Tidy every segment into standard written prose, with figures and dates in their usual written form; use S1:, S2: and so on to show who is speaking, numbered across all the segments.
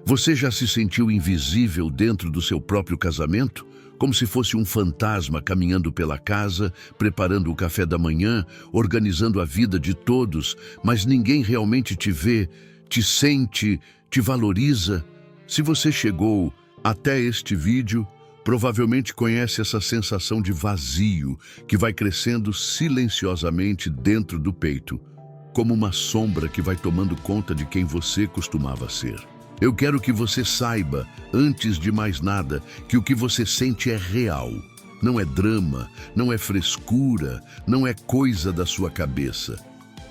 S1: Você já se sentiu invisível dentro do seu próprio casamento? Como se fosse um fantasma caminhando pela casa, preparando o café da manhã, organizando a vida de todos, mas ninguém realmente te vê, te sente, te valoriza? Se você chegou até este vídeo, provavelmente conhece essa sensação de vazio que vai crescendo silenciosamente dentro do peito, como uma sombra que vai tomando conta de quem você costumava ser. Eu quero que você saiba, antes de mais nada, que o que você sente é real. Não é drama, não é frescura, não é coisa da sua cabeça.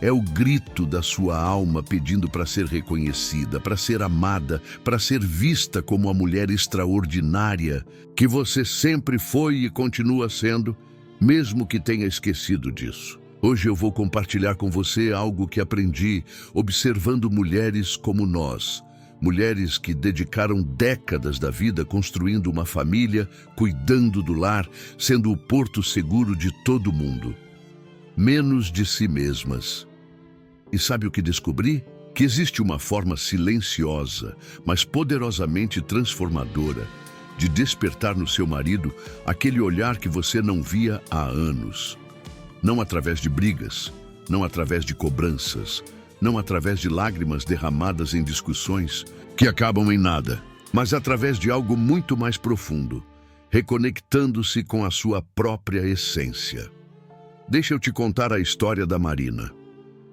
S1: É o grito da sua alma pedindo para ser reconhecida, para ser amada, para ser vista como a mulher extraordinária que você sempre foi e continua sendo, mesmo que tenha esquecido disso. Hoje eu vou compartilhar com você algo que aprendi observando mulheres como nós. Mulheres que dedicaram décadas da vida construindo uma família, cuidando do lar, sendo o porto seguro de todo mundo. Menos de si mesmas. E sabe o que descobri? Que existe uma forma silenciosa, mas poderosamente transformadora, de despertar no seu marido aquele olhar que você não via há anos. Não através de brigas, não através de cobranças, não através de lágrimas derramadas em discussões que acabam em nada, mas através de algo muito mais profundo, reconectando-se com a sua própria essência. Deixa eu te contar a história da Marina.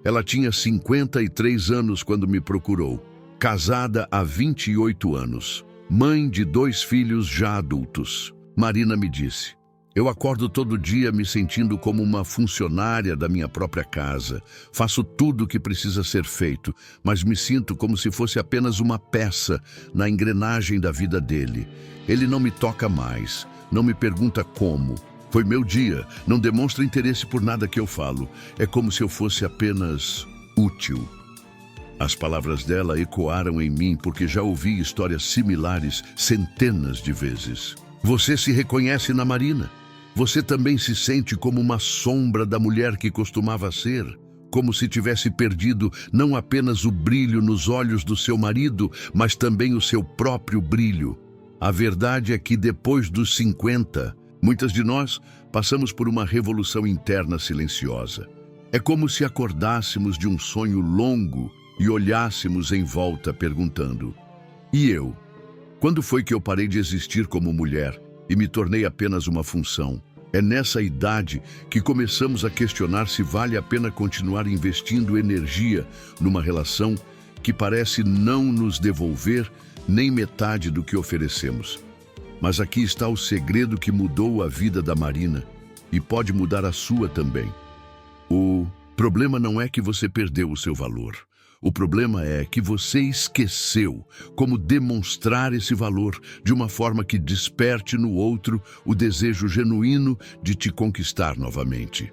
S1: Ela tinha 53 anos quando me procurou, casada há 28 anos, mãe de 2 filhos já adultos. Marina me disse: eu acordo todo dia me sentindo como uma funcionária da minha própria casa. Faço tudo o que precisa ser feito, mas me sinto como se fosse apenas uma peça na engrenagem da vida dele. Ele não me toca mais, não me pergunta como. Foi meu dia, não demonstra interesse por nada que eu falo. É como se eu fosse apenas útil. As palavras dela ecoaram em mim porque já ouvi histórias similares centenas de vezes. Você se reconhece na Marina? Você também se sente como uma sombra da mulher que costumava ser? Como se tivesse perdido não apenas o brilho nos olhos do seu marido, mas também o seu próprio brilho. A verdade é que depois dos 50, muitas de nós passamos por uma revolução interna silenciosa. É como se acordássemos de um sonho longo e olhássemos em volta perguntando: e eu? Quando foi que eu parei de existir como mulher e me tornei apenas uma função? É nessa idade que começamos a questionar se vale a pena continuar investindo energia numa relação que parece não nos devolver nem metade do que oferecemos. Mas aqui está o segredo que mudou a vida da Marina e pode mudar a sua também. O problema não é que você perdeu o seu valor. O problema é que você esqueceu como demonstrar esse valor de uma forma que desperte no outro o desejo genuíno de te conquistar novamente.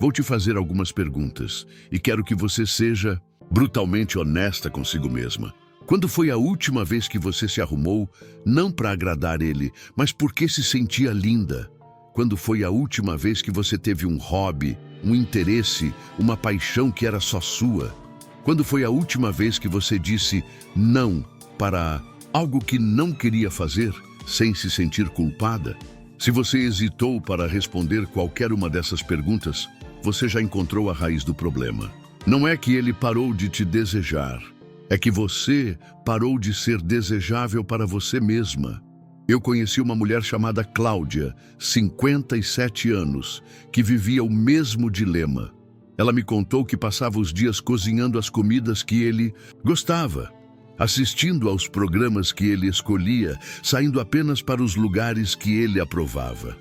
S1: Vou te fazer algumas perguntas e quero que você seja brutalmente honesta consigo mesma. Quando foi a última vez que você se arrumou, não para agradar ele, mas porque se sentia linda? Quando foi a última vez que você teve um hobby, um interesse, uma paixão que era só sua? Quando foi a última vez que você disse não para algo que não queria fazer, sem se sentir culpada? Se você hesitou para responder qualquer uma dessas perguntas, você já encontrou a raiz do problema. Não é que ele parou de te desejar, é que você parou de ser desejável para você mesma. Eu conheci uma mulher chamada Cláudia, 57 anos, que vivia o mesmo dilema. Ela me contou que passava os dias cozinhando as comidas que ele gostava, assistindo aos programas que ele escolhia, saindo apenas para os lugares que ele aprovava.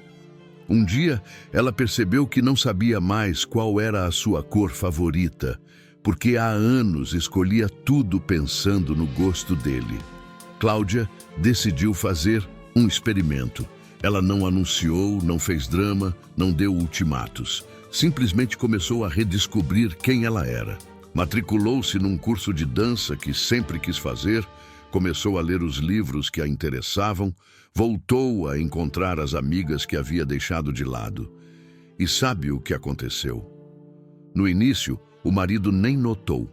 S1: Um dia, ela percebeu que não sabia mais qual era a sua cor favorita, porque há anos escolhia tudo pensando no gosto dele. Cláudia decidiu fazer um experimento. Ela não anunciou, não fez drama, não deu ultimatos. Simplesmente começou a redescobrir quem ela era. Matriculou-se num curso de dança que sempre quis fazer, começou a ler os livros que a interessavam, voltou a encontrar as amigas que havia deixado de lado. E sabe o que aconteceu? No início, o marido nem notou.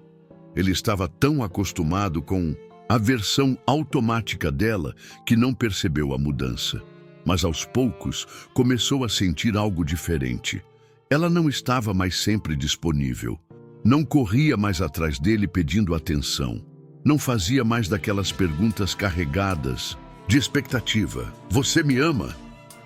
S1: Ele estava tão acostumado com a versão automática dela que não percebeu a mudança. Mas aos poucos começou a sentir algo diferente. Ela não estava mais sempre disponível. Não corria mais atrás dele pedindo atenção. Não fazia mais daquelas perguntas carregadas de expectativa. Você me ama?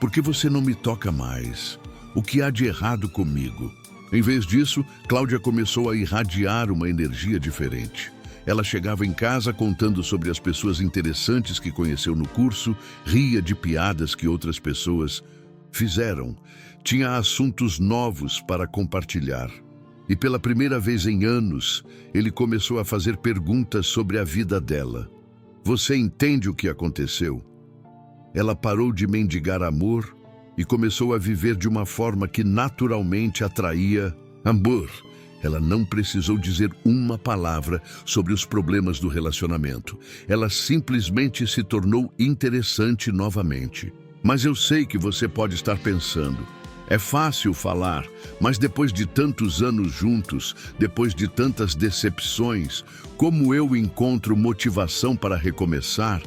S1: Por que você não me toca mais? O que há de errado comigo? Em vez disso, Cláudia começou a irradiar uma energia diferente. Ela chegava em casa contando sobre as pessoas interessantes que conheceu no curso, ria de piadas que outras pessoas fizeram. Tinha assuntos novos para compartilhar. E pela primeira vez em anos, ele começou a fazer perguntas sobre a vida dela. Você entende o que aconteceu? Ela parou de mendigar amor e começou a viver de uma forma que naturalmente atraía amor. Ela não precisou dizer uma palavra sobre os problemas do relacionamento. Ela simplesmente se tornou interessante novamente. Mas eu sei que você pode estar pensando, é fácil falar, mas depois de tantos anos juntos, depois de tantas decepções, como eu encontro motivação para recomeçar?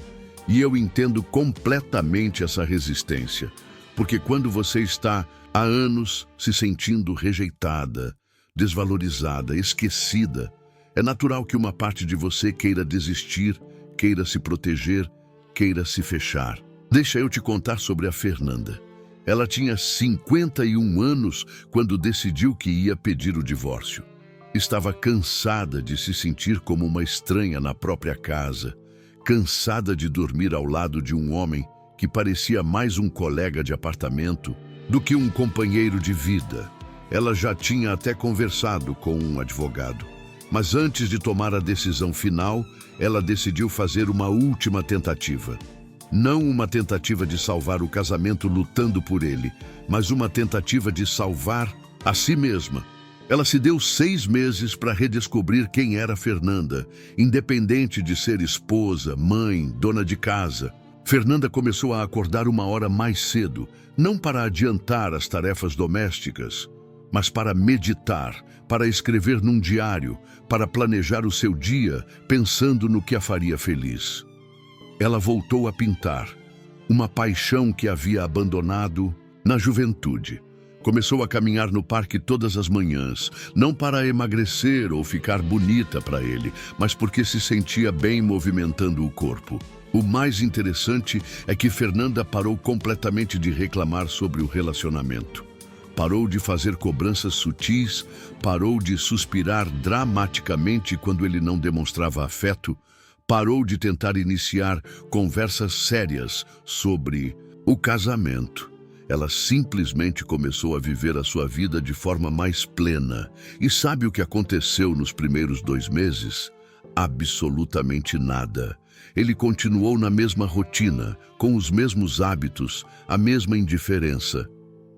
S1: E eu entendo completamente essa resistência, porque quando você está há anos se sentindo rejeitada, desvalorizada, esquecida, é natural que uma parte de você queira desistir, queira se proteger, queira se fechar. Deixa eu te contar sobre a Fernanda. Ela tinha 51 anos quando decidiu que ia pedir o divórcio. Estava cansada de se sentir como uma estranha na própria casa, cansada de dormir ao lado de um homem que parecia mais um colega de apartamento do que um companheiro de vida. Ela já tinha até conversado com um advogado. Mas antes de tomar a decisão final, ela decidiu fazer uma última tentativa. Não uma tentativa de salvar o casamento lutando por ele, mas uma tentativa de salvar a si mesma. Ela se deu 6 meses para redescobrir quem era Fernanda, independente de ser esposa, mãe, dona de casa. Fernanda começou a acordar 1 hora mais cedo, não para adiantar as tarefas domésticas, mas para meditar, para escrever num diário, para planejar o seu dia, pensando no que a faria feliz. Ela voltou a pintar, uma paixão que havia abandonado na juventude. Começou a caminhar no parque todas as manhãs, não para emagrecer ou ficar bonita para ele, mas porque se sentia bem movimentando o corpo. O mais interessante é que Fernanda parou completamente de reclamar sobre o relacionamento. Parou de fazer cobranças sutis, parou de suspirar dramaticamente quando ele não demonstrava afeto, parou de tentar iniciar conversas sérias sobre o casamento. Ela simplesmente começou a viver a sua vida de forma mais plena. E sabe o que aconteceu nos primeiros 2 meses? Absolutamente nada. Ele continuou na mesma rotina, com os mesmos hábitos, a mesma indiferença.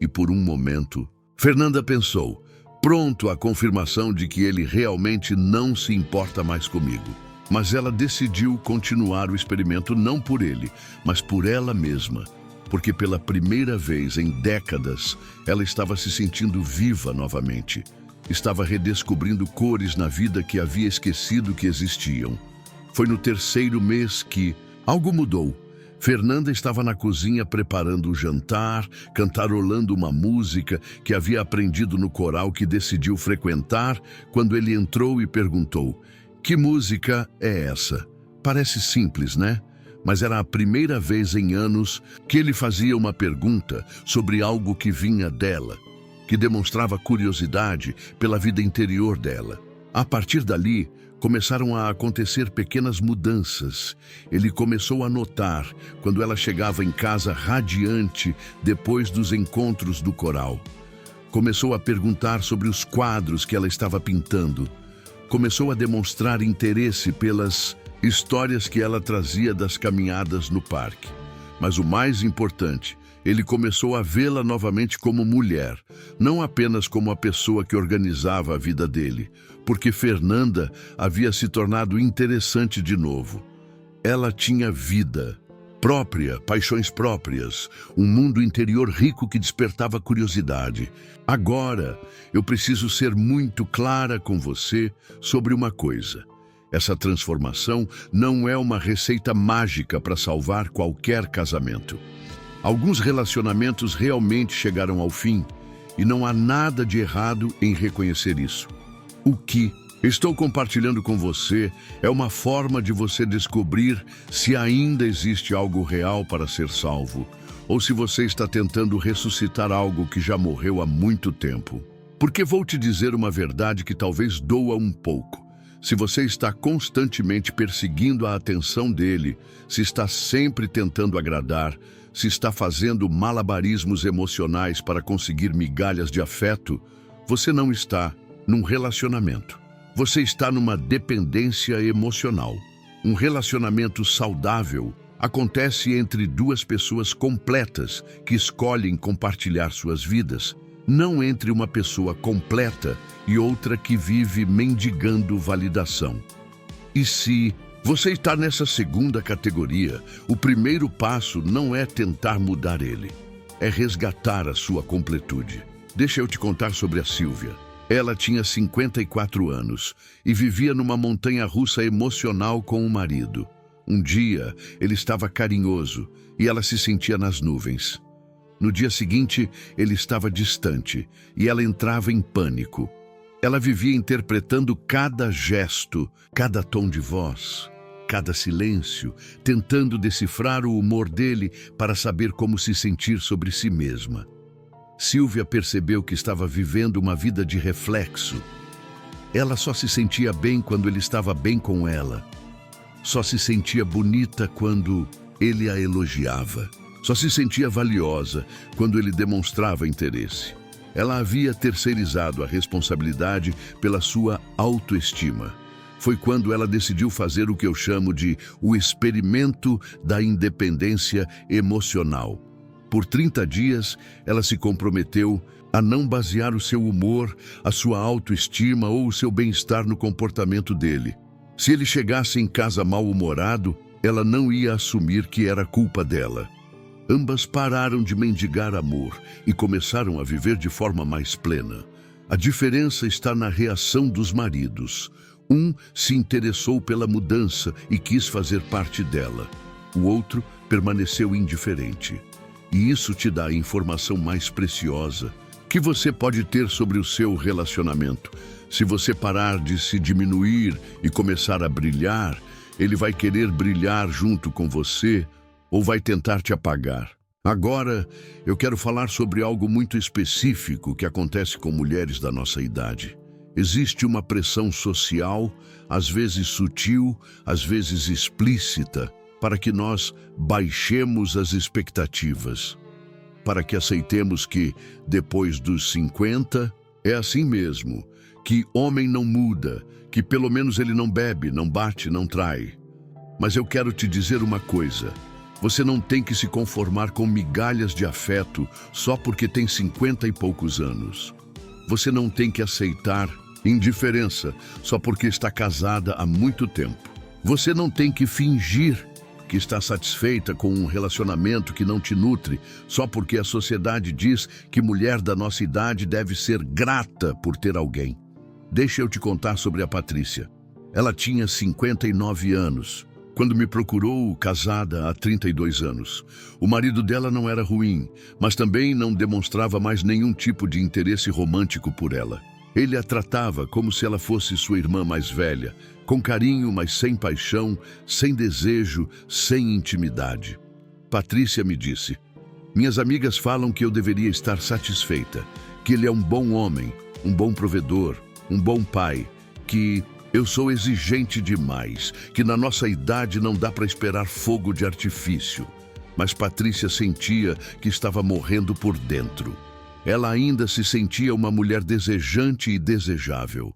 S1: E por um momento, Fernanda pensou, pronto, a confirmação de que ele realmente não se importa mais comigo. Mas ela decidiu continuar o experimento não por ele, mas por ela mesma. Porque pela primeira vez em décadas, ela estava se sentindo viva novamente. Estava redescobrindo cores na vida que havia esquecido que existiam. Foi no 3º mês que algo mudou. Fernanda estava na cozinha preparando o jantar, cantarolando uma música que havia aprendido no coral que decidiu frequentar, quando ele entrou e perguntou: que música é essa? Parece simples, né? Mas era a primeira vez em anos que ele fazia uma pergunta sobre algo que vinha dela, que demonstrava curiosidade pela vida interior dela. A partir dali, começaram a acontecer pequenas mudanças. Ele começou a notar quando ela chegava em casa radiante depois dos encontros do coral. Começou a perguntar sobre os quadros que ela estava pintando. Começou a demonstrar interesse pelas histórias que ela trazia das caminhadas no parque. Mas o mais importante, ele começou a vê-la novamente como mulher, não apenas como a pessoa que organizava a vida dele, porque Fernanda havia se tornado interessante de novo. Ela tinha vida própria, paixões próprias, um mundo interior rico que despertava curiosidade. Agora, eu preciso ser muito clara com você sobre uma coisa. Essa transformação não é uma receita mágica para salvar qualquer casamento. Alguns relacionamentos realmente chegaram ao fim e não há nada de errado em reconhecer isso. O que estou compartilhando com você é uma forma de você descobrir se ainda existe algo real para ser salvo, ou se você está tentando ressuscitar algo que já morreu há muito tempo. Porque vou te dizer uma verdade que talvez doa um pouco. Se você está constantemente perseguindo a atenção dele, se está sempre tentando agradar, se está fazendo malabarismos emocionais para conseguir migalhas de afeto, você não está num relacionamento. Você está numa dependência emocional. Um relacionamento saudável acontece entre duas pessoas completas que escolhem compartilhar suas vidas, não entre uma pessoa completa e outra que vive mendigando validação. E se você está nessa segunda categoria, o primeiro passo não é tentar mudar ele, é resgatar a sua completude. Deixa eu te contar sobre a Sílvia. Ela tinha 54 anos e vivia numa montanha-russa emocional com o marido. Um dia, ele estava carinhoso e ela se sentia nas nuvens. No dia seguinte, ele estava distante e ela entrava em pânico. Ela vivia interpretando cada gesto, cada tom de voz, cada silêncio, tentando decifrar o humor dele para saber como se sentir sobre si mesma. Sílvia percebeu que estava vivendo uma vida de reflexo. Ela só se sentia bem quando ele estava bem com ela. Só se sentia bonita quando ele a elogiava. Só se sentia valiosa quando ele demonstrava interesse. Ela havia terceirizado a responsabilidade pela sua autoestima. Foi quando ela decidiu fazer o que eu chamo de o experimento da independência emocional. Por 30 dias, ela se comprometeu a não basear o seu humor, a sua autoestima ou o seu bem-estar no comportamento dele. Se ele chegasse em casa mal-humorado, ela não ia assumir que era culpa dela. Ambas pararam de mendigar amor e começaram a viver de forma mais plena. A diferença está na reação dos maridos. Um se interessou pela mudança e quis fazer parte dela. O outro permaneceu indiferente. E isso te dá a informação mais preciosa que você pode ter sobre o seu relacionamento. Se você parar de se diminuir e começar a brilhar, ele vai querer brilhar junto com você ou vai tentar te apagar. Agora, eu quero falar sobre algo muito específico que acontece com mulheres da nossa idade. Existe uma pressão social, às vezes sutil, às vezes explícita, para que nós baixemos as expectativas, para que aceitemos que, depois dos 50, é assim mesmo, que homem não muda, que pelo menos ele não bebe, não bate, não trai. Mas eu quero te dizer uma coisa, você não tem que se conformar com migalhas de afeto só porque tem 50 e poucos anos. Você não tem que aceitar indiferença só porque está casada há muito tempo. Você não tem que fingir que está satisfeita com um relacionamento que não te nutre, só porque a sociedade diz que mulher da nossa idade deve ser grata por ter alguém. Deixa eu te contar sobre a Patrícia. Ela tinha 59 anos, quando me procurou casada há 32 anos. O marido dela não era ruim, mas também não demonstrava mais nenhum tipo de interesse romântico por ela. Ele a tratava como se ela fosse sua irmã mais velha, com carinho, mas sem paixão, sem desejo, sem intimidade. Patrícia me disse: minhas amigas falam que eu deveria estar satisfeita, que ele é um bom homem, um bom provedor, um bom pai, que eu sou exigente demais, que na nossa idade não dá para esperar fogo de artifício. Mas Patrícia sentia que estava morrendo por dentro. Ela ainda se sentia uma mulher desejante e desejável,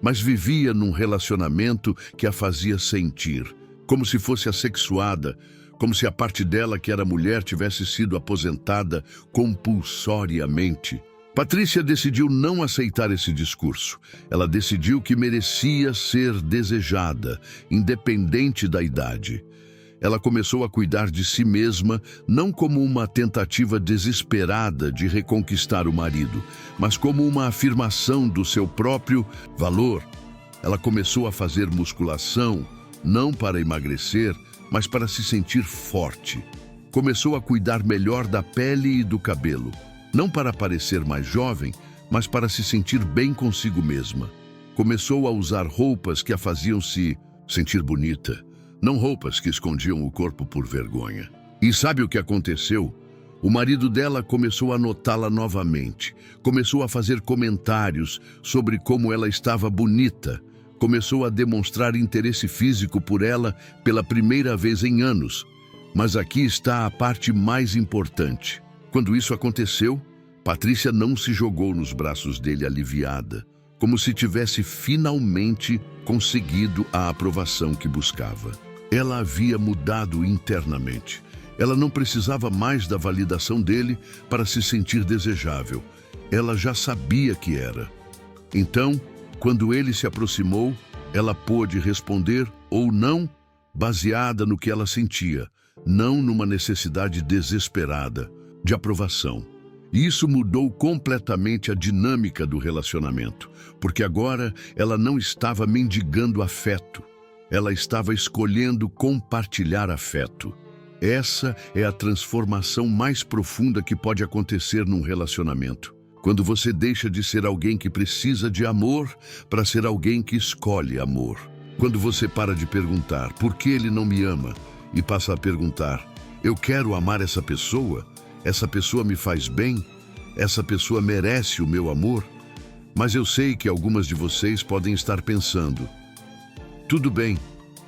S1: mas vivia num relacionamento que a fazia sentir, como se fosse assexuada, como se a parte dela que era mulher tivesse sido aposentada compulsoriamente. Patrícia decidiu não aceitar esse discurso. Ela decidiu que merecia ser desejada, independente da idade. Ela começou a cuidar de si mesma, não como uma tentativa desesperada de reconquistar o marido, mas como uma afirmação do seu próprio valor. Ela começou a fazer musculação, não para emagrecer, mas para se sentir forte. Começou a cuidar melhor da pele e do cabelo, não para parecer mais jovem, mas para se sentir bem consigo mesma. Começou a usar roupas que a faziam se sentir bonita, não roupas que escondiam o corpo por vergonha. E sabe o que aconteceu? O marido dela começou a notá-la novamente, começou a fazer comentários sobre como ela estava bonita, começou a demonstrar interesse físico por ela pela primeira vez em anos. Mas aqui está a parte mais importante. Quando isso aconteceu, Patrícia não se jogou nos braços dele aliviada, como se tivesse finalmente conseguido a aprovação que buscava. Ela havia mudado internamente. Ela não precisava mais da validação dele para se sentir desejável. Ela já sabia que era. Então, quando ele se aproximou, ela pôde responder ou não, baseada no que ela sentia, não numa necessidade desesperada de aprovação. E isso mudou completamente a dinâmica do relacionamento, porque agora ela não estava mendigando afeto, ela estava escolhendo compartilhar afeto. Essa é a transformação mais profunda que pode acontecer num relacionamento. Quando você deixa de ser alguém que precisa de amor para ser alguém que escolhe amor. Quando você para de perguntar por que ele não me ama e passa a perguntar: eu quero amar essa pessoa me faz bem, essa pessoa merece o meu amor. Mas eu sei que algumas de vocês podem estar pensando: tudo bem,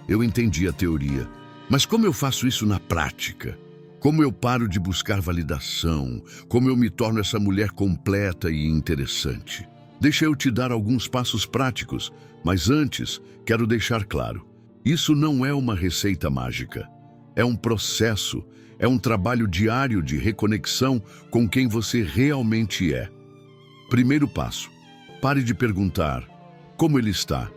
S1: eu entendi a teoria, mas como eu faço isso na prática? Como eu paro de buscar validação? Como eu me torno essa mulher completa e interessante? Deixa eu te dar alguns passos práticos, mas antes quero deixar claro: isso não é uma receita mágica. É um processo, é um trabalho diário de reconexão com quem você realmente é. Primeiro passo: pare de perguntar como ele está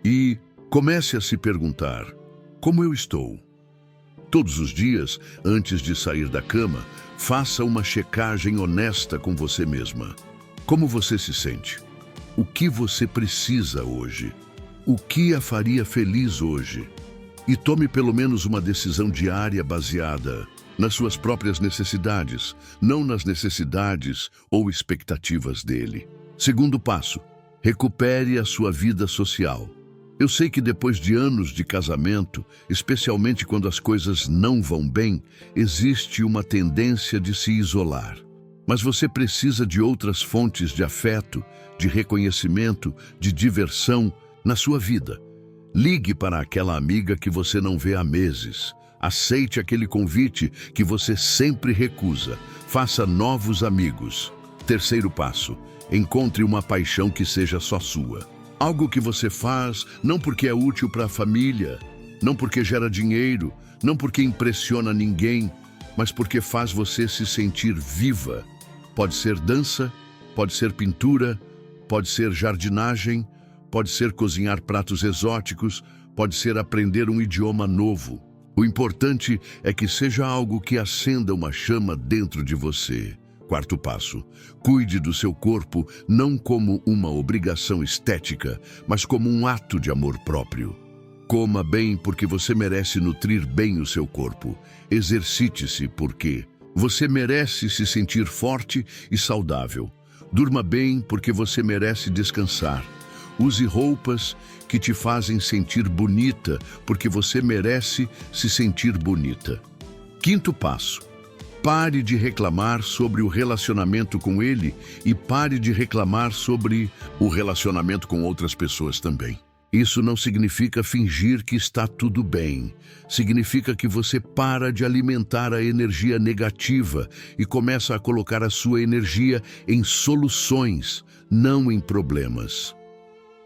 S1: e comece a se perguntar: como eu estou? Todos os dias, antes de sair da cama, faça uma checagem honesta com você mesma. Como você se sente? O que você precisa hoje? O que a faria feliz hoje? E tome pelo menos uma decisão diária baseada nas suas próprias necessidades, não nas necessidades ou expectativas dele. Segundo passo: recupere a sua vida social. Eu sei que depois de anos de casamento, especialmente quando as coisas não vão bem, existe uma tendência de se isolar. Mas você precisa de outras fontes de afeto, de reconhecimento, de diversão na sua vida. Ligue para aquela amiga que você não vê há meses. Aceite aquele convite que você sempre recusa. Faça novos amigos. Terceiro passo: encontre uma paixão que seja só sua. Algo que você faz não porque é útil para a família, não porque gera dinheiro, não porque impressiona ninguém, mas porque faz você se sentir viva. Pode ser dança, pode ser pintura, pode ser jardinagem, pode ser cozinhar pratos exóticos, pode ser aprender um idioma novo. O importante é que seja algo que acenda uma chama dentro de você. Quarto passo: cuide do seu corpo não como uma obrigação estética, mas como um ato de amor próprio. Coma bem porque você merece nutrir bem o seu corpo. Exercite-se porque você merece se sentir forte e saudável. Durma bem porque você merece descansar. Use roupas que te fazem sentir bonita porque você merece se sentir bonita. Quinto passo: pare de reclamar sobre o relacionamento com ele e pare de reclamar sobre o relacionamento com outras pessoas também. Isso não significa fingir que está tudo bem. Significa que você para de alimentar a energia negativa e começa a colocar a sua energia em soluções, não em problemas.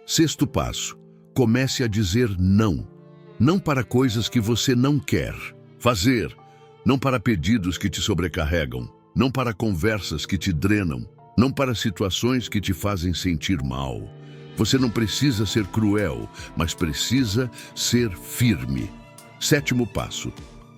S1: Sexto passo: comece a dizer não. Não para coisas que você não quer fazer. Não para pedidos que te sobrecarregam, não para conversas que te drenam, não para situações que te fazem sentir mal. Você não precisa ser cruel, mas precisa ser firme. Sétimo passo: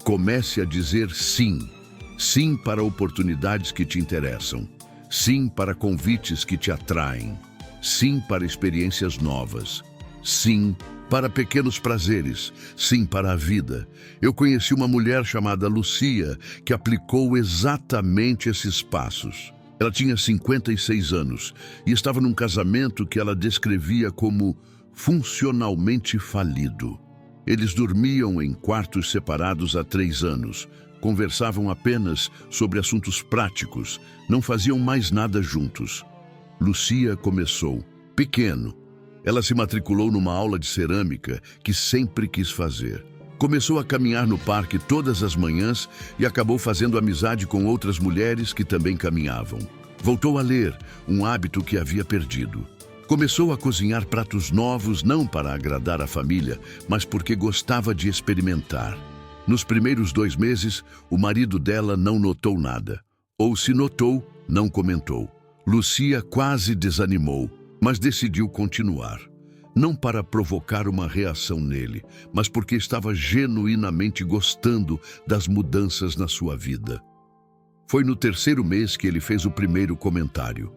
S1: comece a dizer sim. Sim para oportunidades que te interessam. Sim para convites que te atraem. Sim para experiências novas. Sim, para pequenos prazeres. Sim, para a vida. Eu conheci uma mulher chamada Lucia que aplicou exatamente esses passos. Ela tinha 56 anos e estava num casamento que ela descrevia como funcionalmente falido. Eles dormiam em quartos separados há 3 anos, conversavam apenas sobre assuntos práticos, não faziam mais nada juntos. Lucia começou pequeno. Ela se matriculou numa aula de cerâmica que sempre quis fazer. Começou a caminhar no parque todas as manhãs e acabou fazendo amizade com outras mulheres que também caminhavam. Voltou a ler, um hábito que havia perdido. Começou a cozinhar pratos novos não para agradar a família, mas porque gostava de experimentar. Nos primeiros 2 meses, o marido dela não notou nada. Ou se notou, não comentou. Lucia quase desanimou, mas decidiu continuar. Não para provocar uma reação nele, mas porque estava genuinamente gostando das mudanças na sua vida. Foi no 3º mês que ele fez o primeiro comentário.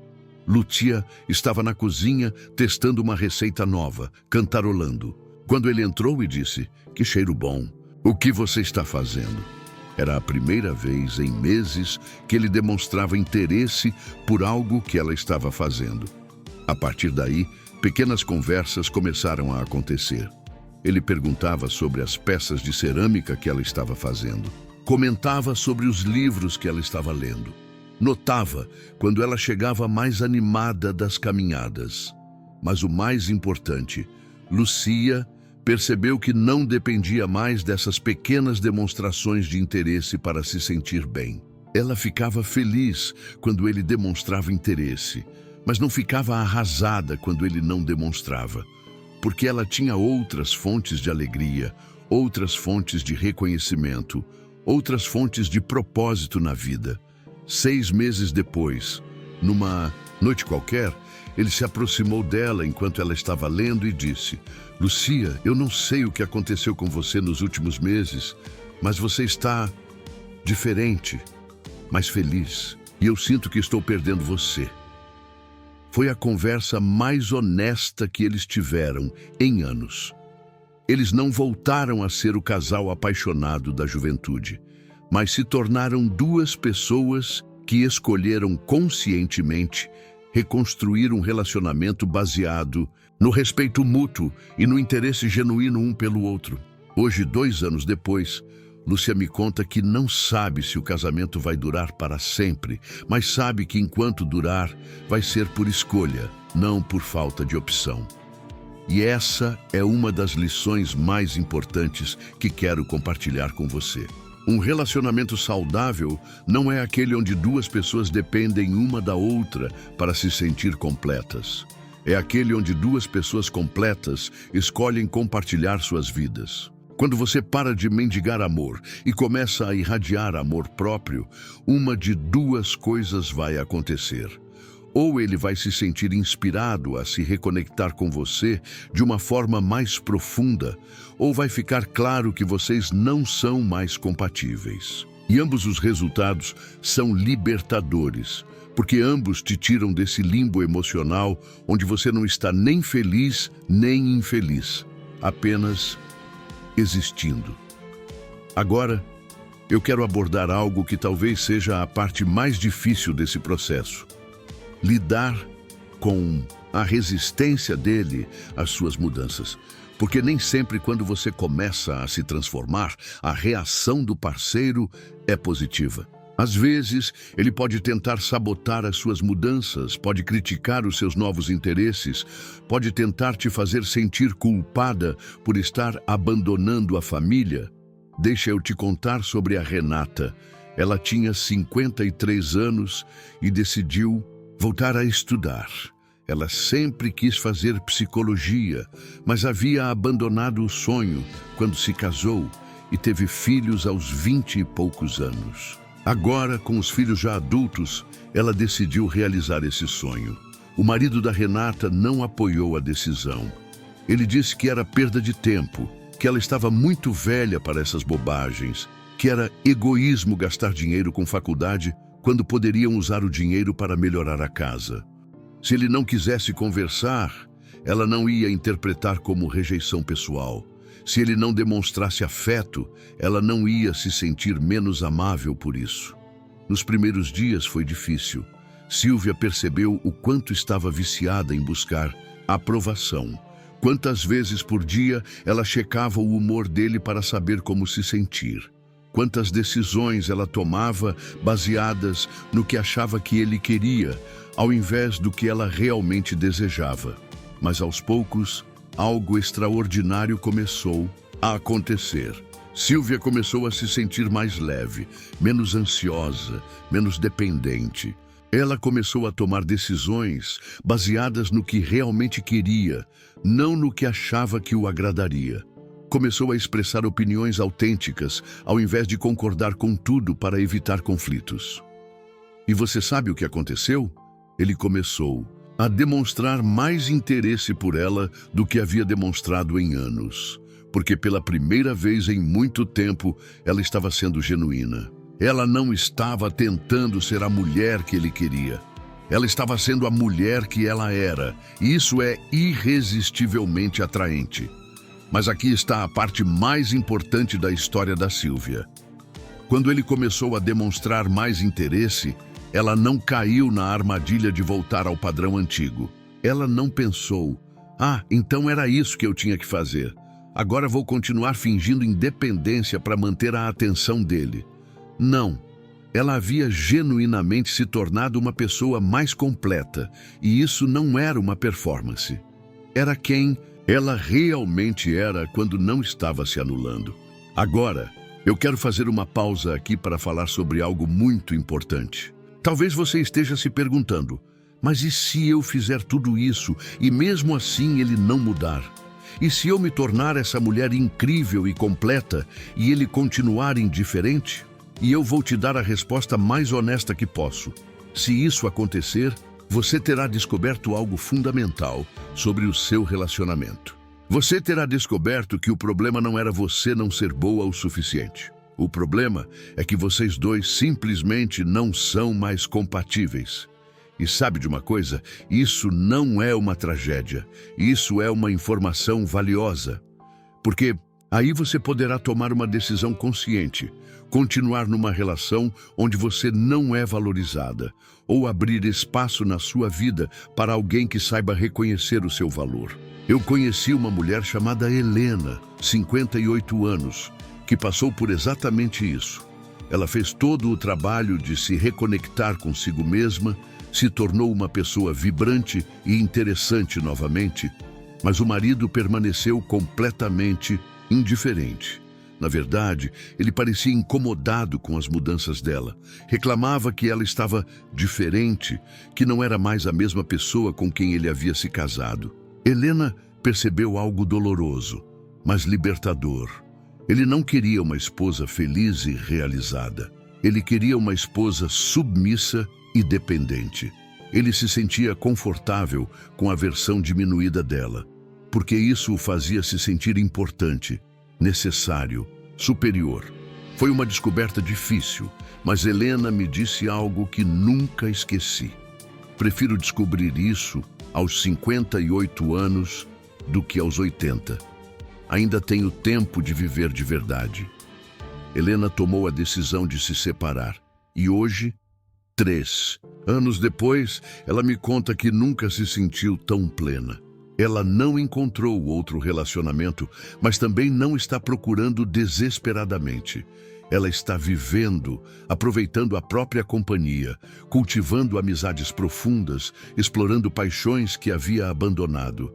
S1: Lucia estava na cozinha testando uma receita nova, cantarolando. Quando ele entrou e disse: "Que cheiro bom! O que você está fazendo?" Era a primeira vez em meses que ele demonstrava interesse por algo que ela estava fazendo. A partir daí, pequenas conversas começaram a acontecer. Ele perguntava sobre as peças de cerâmica que ela estava fazendo. Comentava sobre os livros que ela estava lendo. Notava quando ela chegava mais animada das caminhadas. Mas o mais importante, Lucia percebeu que não dependia mais dessas pequenas demonstrações de interesse para se sentir bem. Ela ficava feliz quando ele demonstrava interesse, mas não ficava arrasada quando ele não demonstrava, porque ela tinha outras fontes de alegria, outras fontes de reconhecimento, outras fontes de propósito na vida. 6 meses depois, numa noite qualquer, ele se aproximou dela enquanto ela estava lendo e disse: "Lucia, eu não sei o que aconteceu com você nos últimos meses, mas você está diferente, mais feliz, e eu sinto que estou perdendo você." Foi a conversa mais honesta que eles tiveram em anos. Eles não voltaram a ser o casal apaixonado da juventude, mas se tornaram 2 pessoas que escolheram conscientemente reconstruir um relacionamento baseado no respeito mútuo e no interesse genuíno um pelo outro. Hoje, 2 anos depois, Lúcia me conta que não sabe se o casamento vai durar para sempre, mas sabe que enquanto durar, vai ser por escolha, não por falta de opção. E essa é uma das lições mais importantes que quero compartilhar com você. Um relacionamento saudável não é aquele onde 2 pessoas dependem uma da outra para se sentir completas. É aquele onde 2 pessoas completas escolhem compartilhar suas vidas. Quando você para de mendigar amor e começa a irradiar amor próprio, uma de 2 coisas vai acontecer. Ou ele vai se sentir inspirado a se reconectar com você de uma forma mais profunda, ou vai ficar claro que vocês não são mais compatíveis. E ambos os resultados são libertadores, porque ambos te tiram desse limbo emocional onde você não está nem feliz nem infeliz, apenas existindo. Agora, eu quero abordar algo que talvez seja a parte mais difícil desse processo. Lidar com a resistência dele às suas mudanças. Porque nem sempre quando você começa a se transformar, a reação do parceiro é positiva. Às vezes, ele pode tentar sabotar as suas mudanças, pode criticar os seus novos interesses, pode tentar te fazer sentir culpada por estar abandonando a família. Deixa eu te contar sobre a Renata. Ela tinha 53 anos e decidiu voltar a estudar. Ela sempre quis fazer psicologia, mas havia abandonado o sonho quando se casou e teve filhos aos 20 e poucos anos. Agora, com os filhos já adultos, ela decidiu realizar esse sonho. O marido da Renata não apoiou a decisão. Ele disse que era perda de tempo, que ela estava muito velha para essas bobagens, que era egoísmo gastar dinheiro com faculdade quando poderiam usar o dinheiro para melhorar a casa. Se ele não quisesse conversar, ela não ia interpretar como rejeição pessoal. Se ele não demonstrasse afeto, ela não ia se sentir menos amável por isso. Nos primeiros dias foi difícil. Silvia percebeu o quanto estava viciada em buscar aprovação. Quantas vezes por dia ela checava o humor dele para saber como se sentir. Quantas decisões ela tomava baseadas no que achava que ele queria, ao invés do que ela realmente desejava. Mas aos poucos, algo extraordinário começou a acontecer. Silvia começou a se sentir mais leve, menos ansiosa, menos dependente. Ela começou a tomar decisões baseadas no que realmente queria, não no que achava que o agradaria. Começou a expressar opiniões autênticas, ao invés de concordar com tudo para evitar conflitos. E você sabe o que aconteceu? Ele começou a demonstrar mais interesse por ela do que havia demonstrado em anos. Porque pela primeira vez em muito tempo, ela estava sendo genuína. Ela não estava tentando ser a mulher que ele queria. Ela estava sendo a mulher que ela era, e isso é irresistivelmente atraente. Mas aqui está a parte mais importante da história da Silvia. Quando ele começou a demonstrar mais interesse, ela não caiu na armadilha de voltar ao padrão antigo. Ela não pensou, então era isso que eu tinha que fazer. Agora vou continuar fingindo independência para manter a atenção dele. Não. Ela havia genuinamente se tornado uma pessoa mais completa, e isso não era uma performance. Era quem ela realmente era quando não estava se anulando. Agora, eu quero fazer uma pausa aqui para falar sobre algo muito importante. Talvez você esteja se perguntando, mas e se eu fizer tudo isso e mesmo assim ele não mudar? E se eu me tornar essa mulher incrível e completa e ele continuar indiferente? E eu vou te dar a resposta mais honesta que posso. Se isso acontecer, você terá descoberto algo fundamental sobre o seu relacionamento. Você terá descoberto que o problema não era você não ser boa o suficiente. O problema é que vocês dois simplesmente não são mais compatíveis. E sabe de uma coisa? Isso não é uma tragédia. Isso é uma informação valiosa. Porque aí você poderá tomar uma decisão consciente, continuar numa relação onde você não é valorizada, ou abrir espaço na sua vida para alguém que saiba reconhecer o seu valor. Eu conheci uma mulher chamada Helena, 58 anos, que passou por exatamente isso. Ela fez todo o trabalho de se reconectar consigo mesma, se tornou uma pessoa vibrante e interessante novamente, mas o marido permaneceu completamente indiferente. Na verdade, ele parecia incomodado com as mudanças dela. Reclamava que ela estava diferente, que não era mais a mesma pessoa com quem ele havia se casado. Helena percebeu algo doloroso, mas libertador. Ele não queria uma esposa feliz e realizada. Ele queria uma esposa submissa e dependente. Ele se sentia confortável com a versão diminuída dela, porque isso o fazia se sentir importante, necessário, superior. Foi uma descoberta difícil, mas Helena me disse algo que nunca esqueci. Prefiro descobrir isso aos 58 anos do que aos 80. Ainda tenho tempo de viver de verdade. Helena tomou a decisão de se separar. E hoje, 3 anos depois, ela me conta que nunca se sentiu tão plena. Ela não encontrou outro relacionamento, mas também não está procurando desesperadamente. Ela está vivendo, aproveitando a própria companhia, cultivando amizades profundas, explorando paixões que havia abandonado.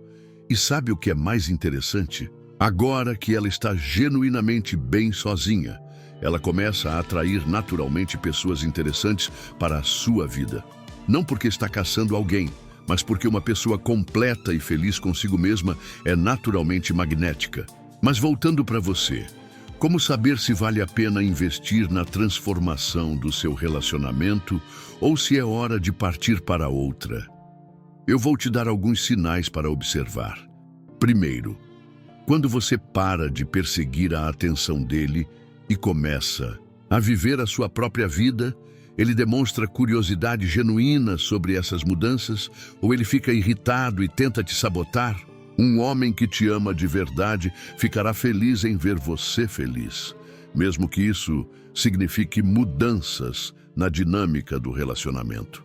S1: E sabe o que é mais interessante? Agora que ela está genuinamente bem sozinha, ela começa a atrair naturalmente pessoas interessantes para a sua vida. Não porque está caçando alguém, mas porque uma pessoa completa e feliz consigo mesma é naturalmente magnética. Mas voltando para você, como saber se vale a pena investir na transformação do seu relacionamento ou se é hora de partir para outra? Eu vou te dar alguns sinais para observar. Primeiro, quando você para de perseguir a atenção dele e começa a viver a sua própria vida, Ele demonstra curiosidade genuína sobre essas mudanças ou ele fica irritado e tenta te sabotar? Um homem que te ama de verdade ficará feliz em ver você feliz, mesmo que isso signifique mudanças na dinâmica do relacionamento.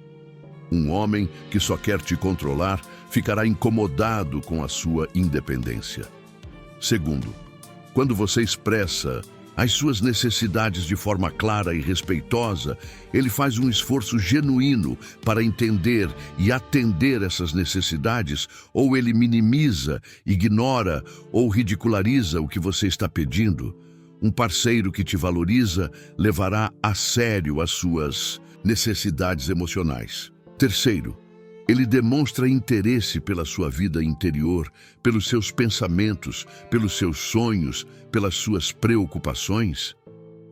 S1: Um homem que só quer te controlar ficará incomodado com a sua independência. Segundo, quando você expressa as suas necessidades de forma clara e respeitosa, ele faz um esforço genuíno para entender e atender essas necessidades, ou ele minimiza, ignora ou ridiculariza o que você está pedindo. Um parceiro que te valoriza levará a sério as suas necessidades emocionais. Terceiro, ele demonstra interesse pela sua vida interior, pelos seus pensamentos, pelos seus sonhos, pelas suas preocupações?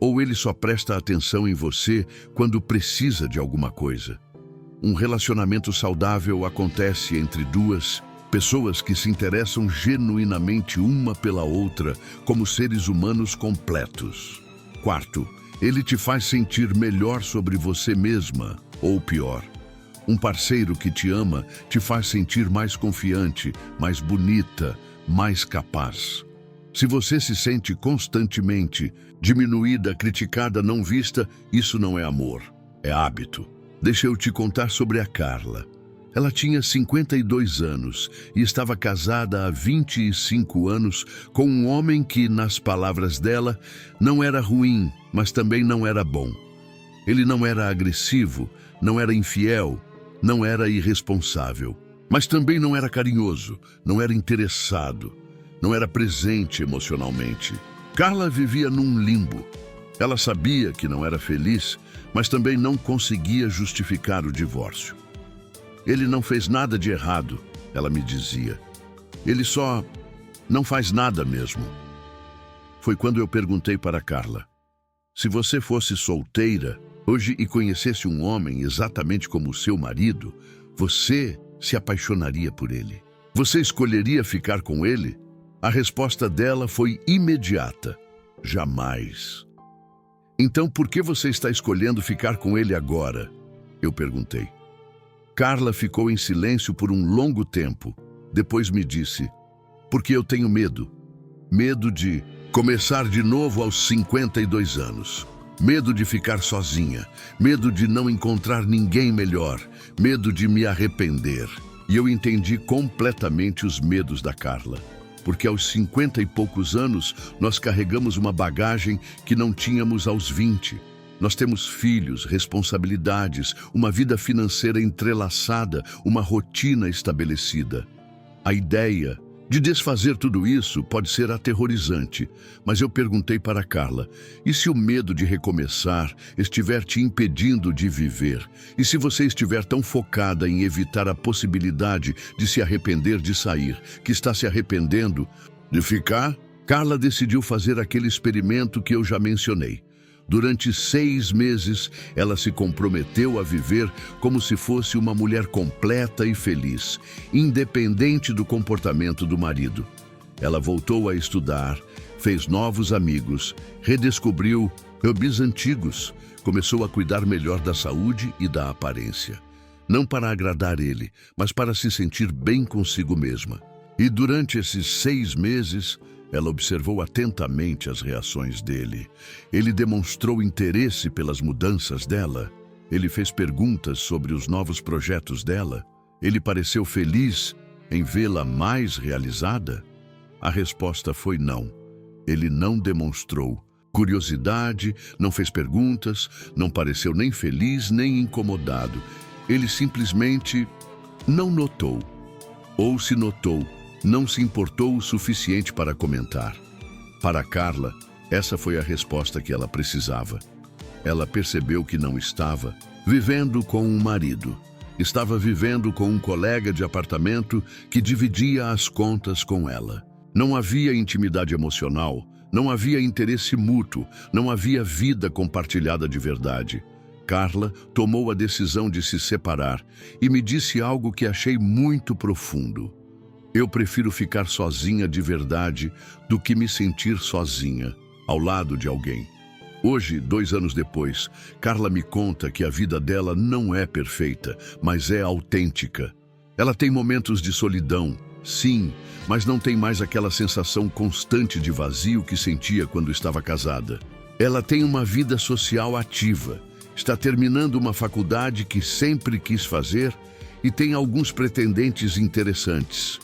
S1: Ou ele só presta atenção em você quando precisa de alguma coisa? Um relacionamento saudável acontece entre duas pessoas que se interessam genuinamente uma pela outra como seres humanos completos. Quarto, ele te faz sentir melhor sobre você mesma, ou pior. Um parceiro que te ama te faz sentir mais confiante, mais bonita, mais capaz. Se você se sente constantemente diminuída, criticada, não vista, isso não é amor, é hábito. Deixa eu te contar sobre a Carla. Ela tinha 52 anos e estava casada há 25 anos com um homem que, nas palavras dela, não era ruim, mas também não era bom. Ele não era agressivo, não era infiel, não era irresponsável, mas também não era carinhoso, não era interessado, não era presente emocionalmente. Carla vivia num limbo. Ela sabia que não era feliz, mas também não conseguia justificar o divórcio. Ele não fez nada de errado, ela me dizia. Ele só não faz nada mesmo. Foi quando eu perguntei para Carla: se você fosse solteira hoje e conhecesse um homem exatamente como o seu marido, você se apaixonaria por ele? Você escolheria ficar com ele? A resposta dela foi imediata: jamais. Então por que você está escolhendo ficar com ele agora? Eu perguntei. Carla ficou em silêncio por um longo tempo. Depois me disse: porque eu tenho medo. Medo de começar de novo aos 52 anos. Medo de ficar sozinha. Medo de não encontrar ninguém melhor. Medo de me arrepender. E eu entendi completamente os medos da Carla. Porque aos 50 e poucos anos, nós carregamos uma bagagem que não tínhamos aos 20. Nós temos filhos, responsabilidades, uma vida financeira entrelaçada, uma rotina estabelecida. A ideia de desfazer tudo isso pode ser aterrorizante, mas eu perguntei para Carla: e se o medo de recomeçar estiver te impedindo de viver? E se você estiver tão focada em evitar a possibilidade de se arrepender de sair, que está se arrependendo de ficar? Carla decidiu fazer aquele experimento que eu já mencionei. Durante 6 meses, ela se comprometeu a viver como se fosse uma mulher completa e feliz, independente do comportamento do marido. Ela voltou a estudar, fez novos amigos, redescobriu hobbies antigos, começou a cuidar melhor da saúde e da aparência. Não para agradar ele, mas para se sentir bem consigo mesma. E durante esses 6 meses, ela observou atentamente as reações dele. Ele demonstrou interesse pelas mudanças dela. Ele fez perguntas sobre os novos projetos dela. Ele pareceu feliz em vê-la mais realizada. A resposta foi não. Ele não demonstrou curiosidade, não fez perguntas, não pareceu nem feliz nem incomodado. Ele simplesmente não notou. Ou se notou, não se importou o suficiente para comentar. Para Carla, essa foi a resposta que ela precisava. Ela percebeu que não estava vivendo com um marido. Estava vivendo com um colega de apartamento que dividia as contas com ela. Não havia intimidade emocional, não havia interesse mútuo, não havia vida compartilhada de verdade. Carla tomou a decisão de se separar e me disse algo que achei muito profundo. Eu prefiro ficar sozinha de verdade do que me sentir sozinha, ao lado de alguém. Hoje, 2 anos depois, Carla me conta que a vida dela não é perfeita, mas é autêntica. Ela tem momentos de solidão, sim, mas não tem mais aquela sensação constante de vazio que sentia quando estava casada. Ela tem uma vida social ativa, está terminando uma faculdade que sempre quis fazer e tem alguns pretendentes interessantes.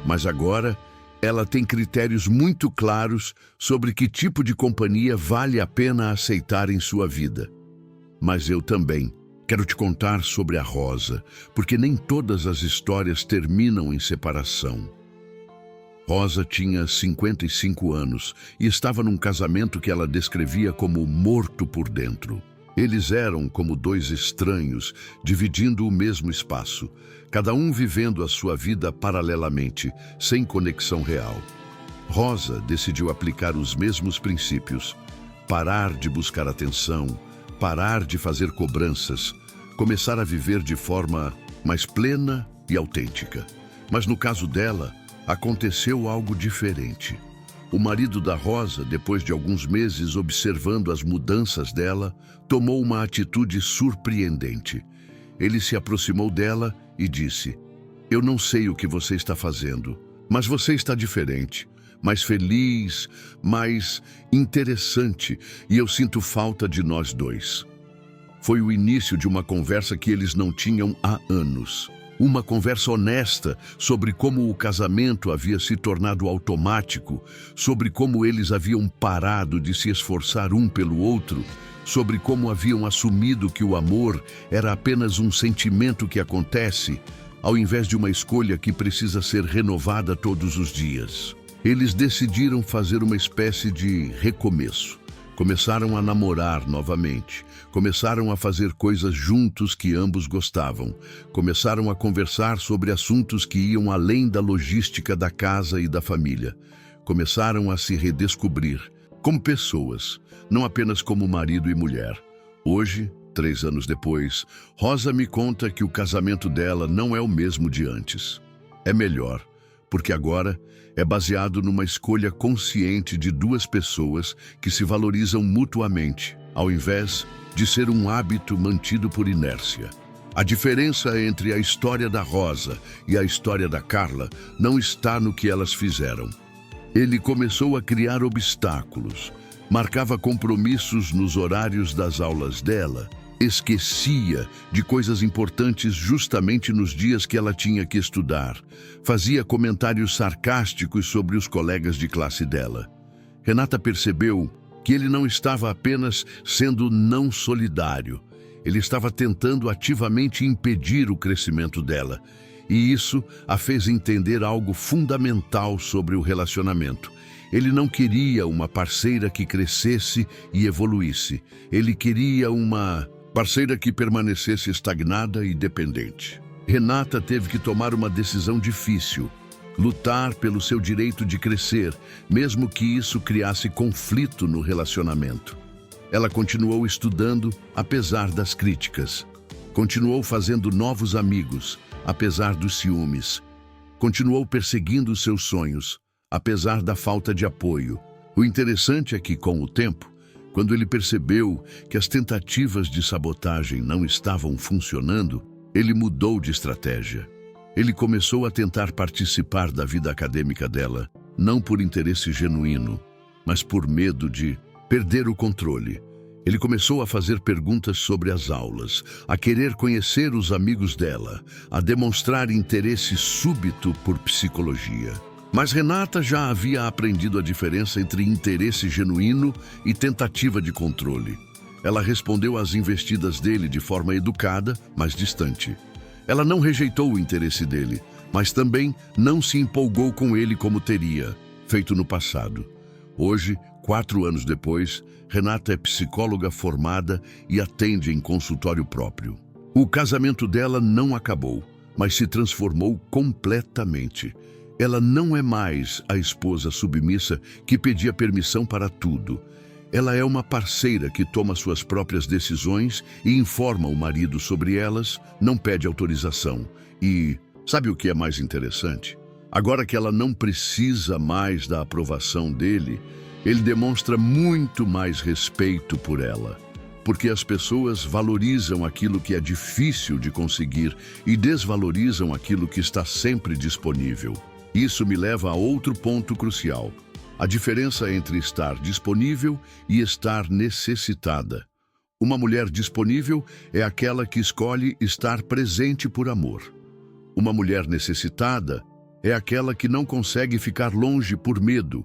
S1: Mas agora, ela tem critérios muito claros sobre que tipo de companhia vale a pena aceitar em sua vida. Mas eu também quero te contar sobre a Rosa, porque nem todas as histórias terminam em separação. Rosa tinha 55 anos e estava num casamento que ela descrevia como morto por dentro. Eles eram como dois estranhos, dividindo o mesmo espaço, cada um vivendo a sua vida paralelamente, sem conexão real. Rosa decidiu aplicar os mesmos princípios, parar de buscar atenção, parar de fazer cobranças, começar a viver de forma mais plena e autêntica. Mas no caso dela, aconteceu algo diferente. O marido da Rosa, depois de alguns meses observando as mudanças dela, tomou uma atitude surpreendente. Ele se aproximou dela e disse: "Eu não sei o que você está fazendo, mas você está diferente, mais feliz, mais interessante, e eu sinto falta de nós dois." Foi o início de uma conversa que eles não tinham há anos. Uma conversa honesta sobre como o casamento havia se tornado automático, sobre como eles haviam parado de se esforçar um pelo outro, sobre como haviam assumido que o amor era apenas um sentimento que acontece, ao invés de uma escolha que precisa ser renovada todos os dias. Eles decidiram fazer uma espécie de recomeço. Começaram a namorar novamente. Começaram a fazer coisas juntos que ambos gostavam. Começaram a conversar sobre assuntos que iam além da logística da casa e da família. Começaram a se redescobrir como pessoas, não apenas como marido e mulher. Hoje, 3 anos depois, Rosa me conta que o casamento dela não é o mesmo de antes. É melhor, porque agora é baseado numa escolha consciente de duas pessoas que se valorizam mutuamente, ao invés de ser um hábito mantido por inércia. A diferença entre a história da Rosa e a história da Carla não está no que elas fizeram. Ele começou a criar obstáculos, marcava compromissos nos horários das aulas dela, esquecia de coisas importantes justamente nos dias que ela tinha que estudar, fazia comentários sarcásticos sobre os colegas de classe dela. Renata percebeu que ele não estava apenas sendo não solidário, ele estava tentando ativamente impedir o crescimento dela, e isso a fez entender algo fundamental sobre o relacionamento. Ele não queria uma parceira que crescesse e evoluísse, ele queria uma parceira que permanecesse estagnada e dependente. Renata teve que tomar uma decisão difícil, lutar pelo seu direito de crescer, mesmo que isso criasse conflito no relacionamento. Ela continuou estudando, apesar das críticas. Continuou fazendo novos amigos, apesar dos ciúmes. Continuou perseguindo seus sonhos, apesar da falta de apoio. O interessante é que, com o tempo, quando ele percebeu que as tentativas de sabotagem não estavam funcionando, ele mudou de estratégia. Ele começou a tentar participar da vida acadêmica dela, não por interesse genuíno, mas por medo de perder o controle. Ele começou a fazer perguntas sobre as aulas, a querer conhecer os amigos dela, a demonstrar interesse súbito por psicologia. Mas Renata já havia aprendido a diferença entre interesse genuíno e tentativa de controle. Ela respondeu às investidas dele de forma educada, mas distante. Ela não rejeitou o interesse dele, mas também não se empolgou com ele como teria feito no passado. Hoje, 4 anos depois, Renata é psicóloga formada e atende em consultório próprio. O casamento dela não acabou, mas se transformou completamente. Ela não é mais a esposa submissa que pedia permissão para tudo. Ela é uma parceira que toma suas próprias decisões e informa o marido sobre elas, não pede autorização. E sabe o que é mais interessante? Agora que ela não precisa mais da aprovação dele, Ele demonstra muito mais respeito por ela, porque as pessoas valorizam aquilo que é difícil de conseguir e desvalorizam aquilo que está sempre disponível. Isso me leva a outro ponto crucial: a diferença entre estar disponível e estar necessitada. Uma mulher disponível é aquela que escolhe estar presente por amor. Uma mulher necessitada é aquela que não consegue ficar longe por medo.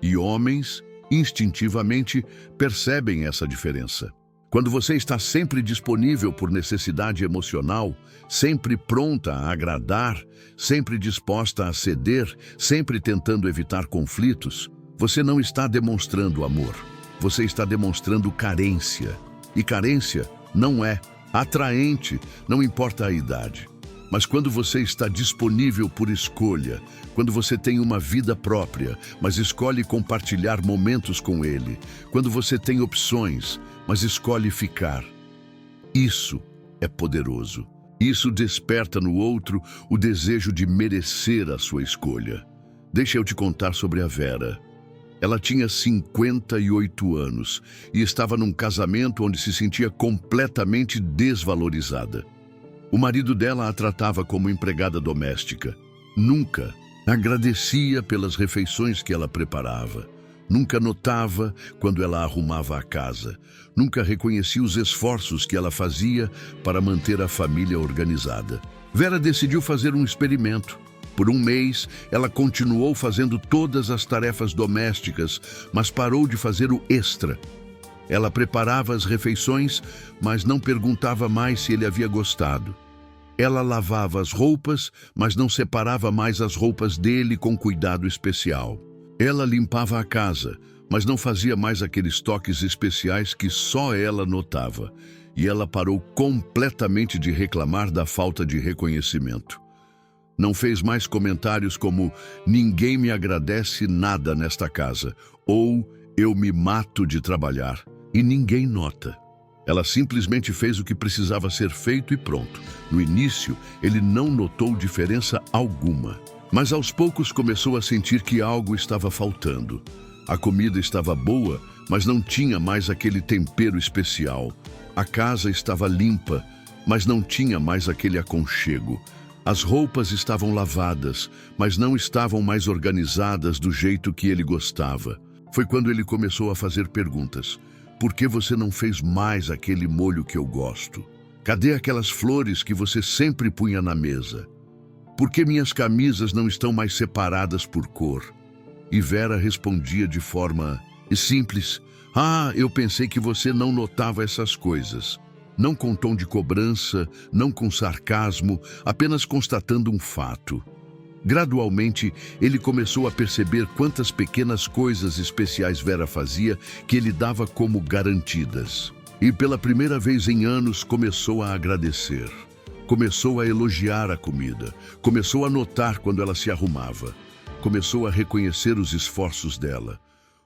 S1: E homens, instintivamente, percebem essa diferença. Quando você está sempre disponível por necessidade emocional, sempre pronta a agradar, sempre disposta a ceder, sempre tentando evitar conflitos, você não está demonstrando amor. Você está demonstrando carência. E carência não é atraente, não importa a idade. Mas quando você está disponível por escolha, quando você tem uma vida própria, mas escolhe compartilhar momentos com ele, quando você tem opções, mas escolhe ficar, isso é poderoso. Isso desperta no outro o desejo de merecer a sua escolha. Deixa eu te contar sobre a Vera. Ela tinha 58 anos e estava num casamento onde se sentia completamente desvalorizada. O marido dela a tratava como empregada doméstica. Nunca agradecia pelas refeições que ela preparava. Nunca notava quando ela arrumava a casa. Nunca reconhecia os esforços que ela fazia para manter a família organizada. Vera decidiu fazer um experimento. Por um mês, ela continuou fazendo todas as tarefas domésticas, mas parou de fazer o extra. Ela preparava as refeições, mas não perguntava mais se ele havia gostado. Ela lavava as roupas, mas não separava mais as roupas dele com cuidado especial. Ela limpava a casa, mas não fazia mais aqueles toques especiais que só ela notava. E ela parou completamente de reclamar da falta de reconhecimento. Não fez mais comentários como "ninguém me agradece nada nesta casa" ou "eu me mato de trabalhar" e ninguém nota. Ela simplesmente fez o que precisava ser feito e pronto. No início, ele não notou diferença alguma. Mas aos poucos começou a sentir que algo estava faltando. A comida estava boa, mas não tinha mais aquele tempero especial. A casa estava limpa, mas não tinha mais aquele aconchego. As roupas estavam lavadas, mas não estavam mais organizadas do jeito que ele gostava. Foi quando ele começou a fazer perguntas. Por que você não fez mais aquele molho que eu gosto? Cadê aquelas flores que você sempre punha na mesa? Por que minhas camisas não estão mais separadas por cor? E Vera respondia de forma simples. Eu pensei que você não notava essas coisas. Não com tom de cobrança, não com sarcasmo, apenas constatando um fato. Gradualmente, ele começou a perceber quantas pequenas coisas especiais Vera fazia que ele dava como garantidas. E pela primeira vez em anos começou a agradecer. Começou a elogiar a comida. Começou a notar quando ela se arrumava. Começou a reconhecer os esforços dela.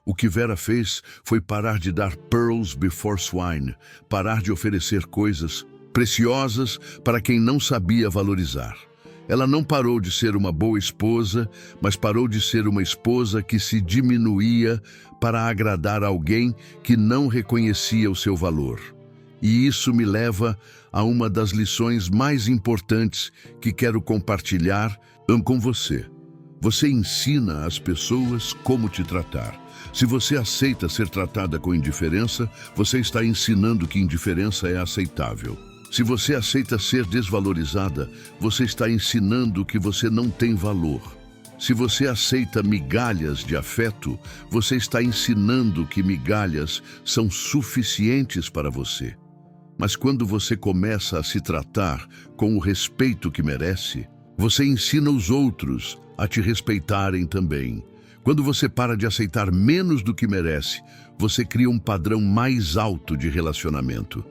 S1: O que Vera fez foi parar de dar pearls before swine, parar de oferecer coisas preciosas para quem não sabia valorizar. Ela não parou de ser uma boa esposa, mas parou de ser uma esposa que se diminuía para agradar alguém que não reconhecia o seu valor. E isso me leva a uma das lições mais importantes que quero compartilhar com você. Você ensina às pessoas como te tratar. Se você aceita ser tratada com indiferença, você está ensinando que indiferença é aceitável. Se você aceita ser desvalorizada, você está ensinando que você não tem valor. Se você aceita migalhas de afeto, você está ensinando que migalhas são suficientes para você. Mas quando você começa a se tratar com o respeito que merece, você ensina os outros a te respeitarem também. Quando você para de aceitar menos do que merece, você cria um padrão mais alto de relacionamento.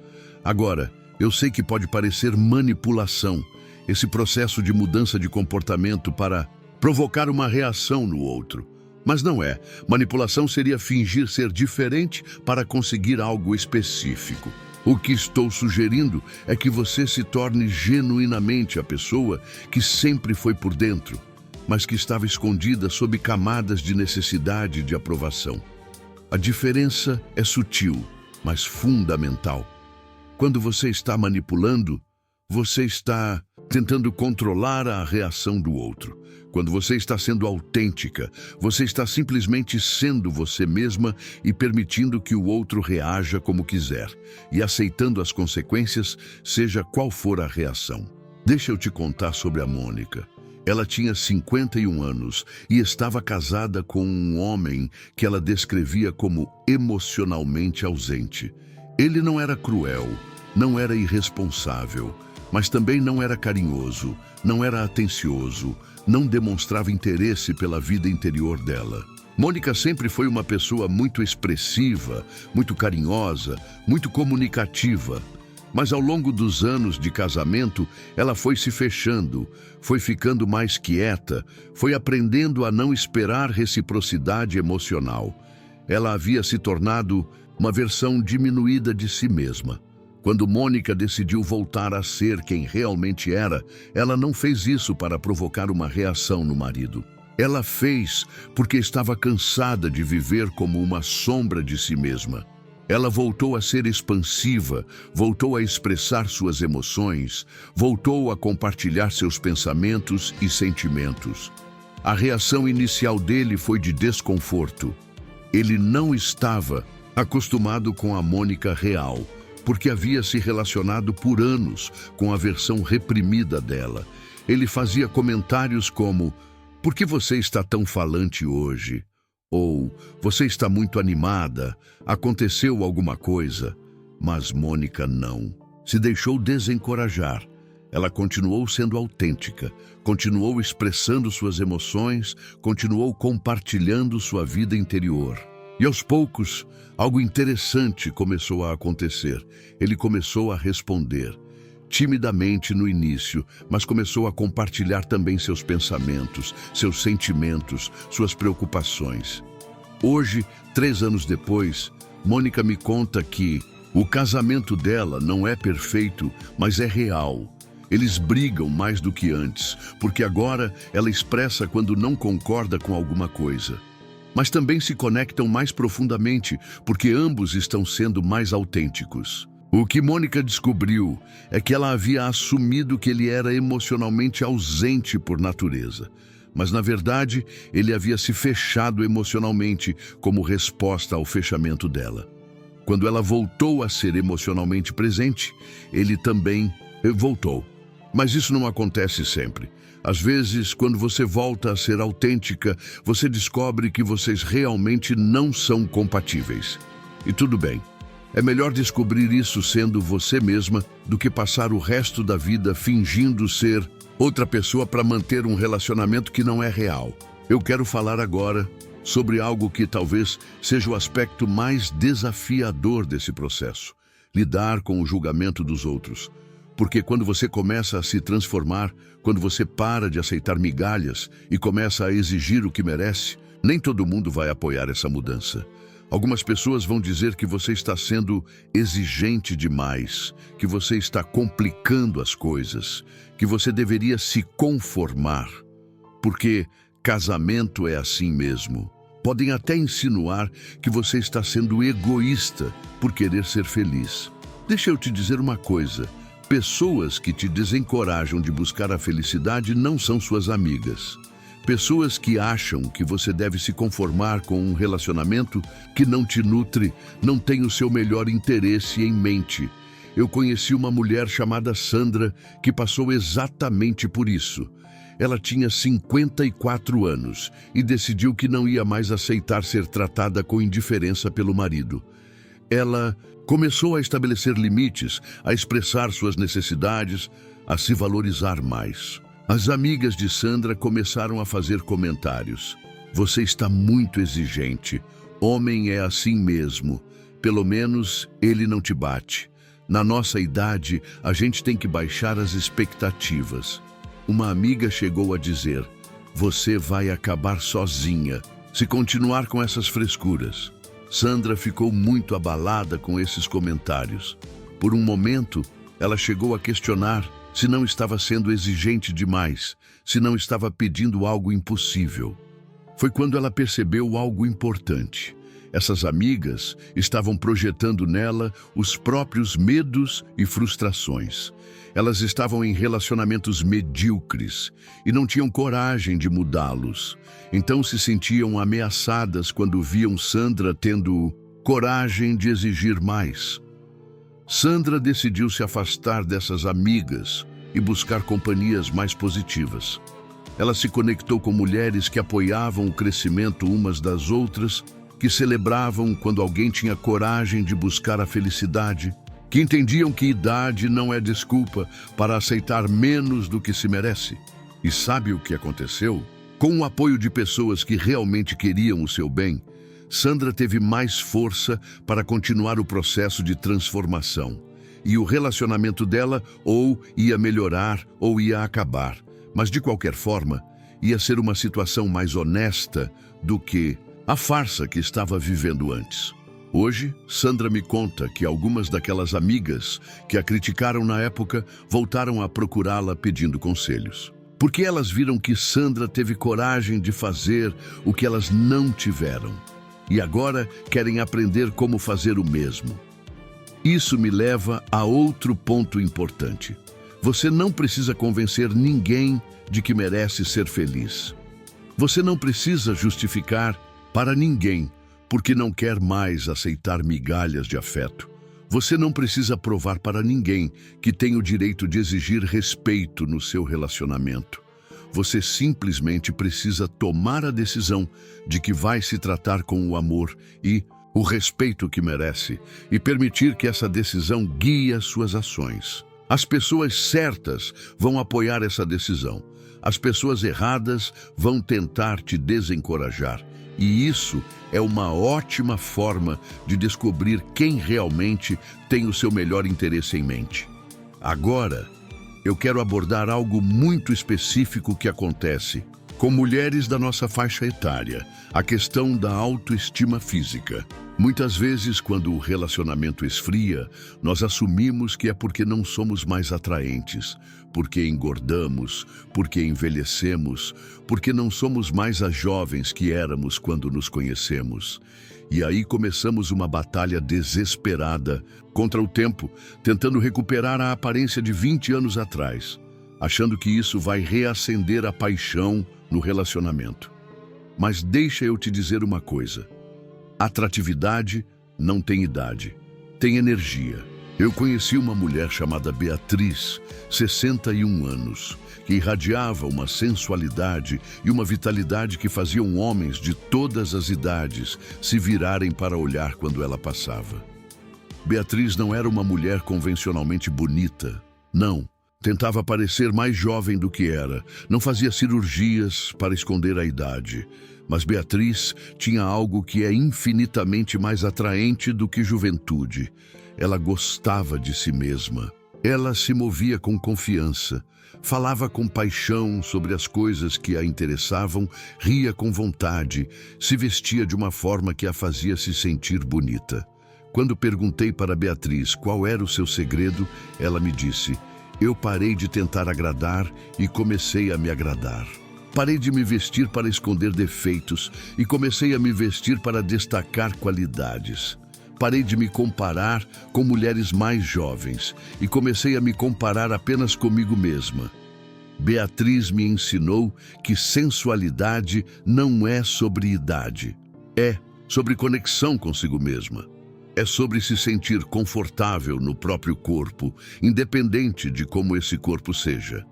S1: Agora, eu sei que pode parecer manipulação, esse processo de mudança de comportamento para provocar uma reação no outro. Mas não é. Manipulação seria fingir ser diferente para conseguir algo específico. O que estou sugerindo é que você se torne genuinamente a pessoa que sempre foi por dentro, mas que estava escondida sob camadas de necessidade de aprovação. A diferença é sutil, mas fundamental. Quando você está manipulando, você está tentando controlar a reação do outro. Quando você está sendo autêntica, você está simplesmente sendo você mesma e permitindo que o outro reaja como quiser, e aceitando as consequências, seja qual for a reação. Deixa eu te contar sobre a Mônica. Ela tinha 51 anos e estava casada com um homem que ela descrevia como emocionalmente ausente. Ele não era cruel, não era irresponsável, mas também não era carinhoso, não era atencioso, não demonstrava interesse pela vida interior dela. Mônica sempre foi uma pessoa muito expressiva, muito carinhosa, muito comunicativa. Mas ao longo dos anos de casamento, ela foi se fechando, foi ficando mais quieta, foi aprendendo a não esperar reciprocidade emocional. Ela havia se tornado uma versão diminuída de si mesma. Quando Mônica decidiu voltar a ser quem realmente era, ela não fez isso para provocar uma reação no marido. Ela fez porque estava cansada de viver como uma sombra de si mesma. Ela voltou a ser expansiva, voltou a expressar suas emoções, voltou a compartilhar seus pensamentos e sentimentos. A reação inicial dele foi de desconforto. Ele não estava acostumado com a Mônica real, porque havia se relacionado por anos com a versão reprimida dela. Ele fazia comentários como: "Por que você está tão falante hoje?" Ou "Você está muito animada, aconteceu alguma coisa?" Mas Mônica não. Se deixou desencorajar. Ela continuou sendo autêntica, continuou expressando suas emoções, continuou compartilhando sua vida interior. E aos poucos, algo interessante começou a acontecer. Ele começou a responder. Timidamente no início, mas começou a compartilhar também seus pensamentos, seus sentimentos, suas preocupações. Hoje, 3 anos depois, Mônica me conta que o casamento dela não é perfeito, mas é real. Eles brigam mais do que antes, porque agora ela expressa quando não concorda com alguma coisa. Mas também se conectam mais profundamente, porque ambos estão sendo mais autênticos. O que Mônica descobriu é que ela havia assumido que ele era emocionalmente ausente por natureza. Mas, na verdade, ele havia se fechado emocionalmente como resposta ao fechamento dela. Quando ela voltou a ser emocionalmente presente, ele também voltou. Mas isso não acontece sempre. Às vezes, quando você volta a ser autêntica, você descobre que vocês realmente não são compatíveis. E tudo bem. É melhor descobrir isso sendo você mesma do que passar o resto da vida fingindo ser outra pessoa para manter um relacionamento que não é real. Eu quero falar agora sobre algo que talvez seja o aspecto mais desafiador desse processo: lidar com o julgamento dos outros. Porque quando você começa a se transformar, quando você para de aceitar migalhas e começa a exigir o que merece, nem todo mundo vai apoiar essa mudança. Algumas pessoas vão dizer que você está sendo exigente demais, que você está complicando as coisas, que você deveria se conformar, porque casamento é assim mesmo. Podem até insinuar que você está sendo egoísta por querer ser feliz. Deixa eu te dizer uma coisa: pessoas que te desencorajam de buscar a felicidade não são suas amigas. Pessoas que acham que você deve se conformar com um relacionamento que não te nutre, não tem o seu melhor interesse em mente. Eu conheci uma mulher chamada Sandra que passou exatamente por isso. Ela tinha 54 anos e decidiu que não ia mais aceitar ser tratada com indiferença pelo marido. Ela começou a estabelecer limites, a expressar suas necessidades, a se valorizar mais. As amigas de Sandra começaram a fazer comentários. Você está muito exigente. Homem é assim mesmo. Pelo menos ele não te bate. Na nossa idade, a gente tem que baixar as expectativas. Uma amiga chegou a dizer: você vai acabar sozinha se continuar com essas frescuras. Sandra ficou muito abalada com esses comentários. Por um momento, ela chegou a questionar se não estava sendo exigente demais, se não estava pedindo algo impossível. Foi quando ela percebeu algo importante. Essas amigas estavam projetando nela os próprios medos e frustrações. Elas estavam em relacionamentos medíocres e não tinham coragem de mudá-los. Então se sentiam ameaçadas quando viam Sandra tendo coragem de exigir mais. Sandra decidiu se afastar dessas amigas e buscar companhias mais positivas. Ela se conectou com mulheres que apoiavam o crescimento umas das outras, que celebravam quando alguém tinha coragem de buscar a felicidade, que entendiam que idade não é desculpa para aceitar menos do que se merece. E sabe o que aconteceu? Com o apoio de pessoas que realmente queriam o seu bem, Sandra teve mais força para continuar o processo de transformação. E o relacionamento dela ou ia melhorar ou ia acabar. Mas, de qualquer forma, ia ser uma situação mais honesta do que a farsa que estava vivendo antes. Hoje, Sandra me conta que algumas daquelas amigas que a criticaram na época voltaram a procurá-la pedindo conselhos. Porque elas viram que Sandra teve coragem de fazer o que elas não tiveram. E agora querem aprender como fazer o mesmo. Isso me leva a outro ponto importante. Você não precisa convencer ninguém de que merece ser feliz. Você não precisa justificar para ninguém porque não quer mais aceitar migalhas de afeto. Você não precisa provar para ninguém que tem o direito de exigir respeito no seu relacionamento. Você simplesmente precisa tomar a decisão de que vai se tratar com o amor e o respeito que merece e permitir que essa decisão guie as suas ações. As pessoas certas vão apoiar essa decisão. As pessoas erradas vão tentar te desencorajar. E isso é uma ótima forma de descobrir quem realmente tem o seu melhor interesse em mente. Agora, eu quero abordar algo muito específico que acontece com mulheres da nossa faixa etária, a questão da autoestima física. Muitas vezes, quando o relacionamento esfria, nós assumimos que é porque não somos mais atraentes, porque engordamos, porque envelhecemos, porque não somos mais as jovens que éramos quando nos conhecemos. E aí começamos uma batalha desesperada contra o tempo, tentando recuperar a aparência de 20 anos atrás, achando que isso vai reacender a paixão no relacionamento. Mas deixa eu te dizer uma coisa. Atratividade não tem idade, tem energia. Eu conheci uma mulher chamada Beatriz, 61 anos, que irradiava uma sensualidade e uma vitalidade que faziam homens de todas as idades se virarem para olhar quando ela passava. Beatriz não era uma mulher convencionalmente bonita, não. Tentava parecer mais jovem do que era, não fazia cirurgias para esconder a idade. Mas Beatriz tinha algo que é infinitamente mais atraente do que juventude. Ela gostava de si mesma. Ela se movia com confiança, falava com paixão sobre as coisas que a interessavam, ria com vontade, se vestia de uma forma que a fazia se sentir bonita. Quando perguntei para Beatriz qual era o seu segredo, ela me disse: "Eu parei de tentar agradar e comecei a me agradar. Parei de me vestir para esconder defeitos e comecei a me vestir para destacar qualidades. Parei de me comparar com mulheres mais jovens e comecei a me comparar apenas comigo mesma." Beatriz me ensinou que sensualidade não é sobre idade. É sobre conexão consigo mesma. É sobre se sentir confortável no próprio corpo, independente de como esse corpo seja.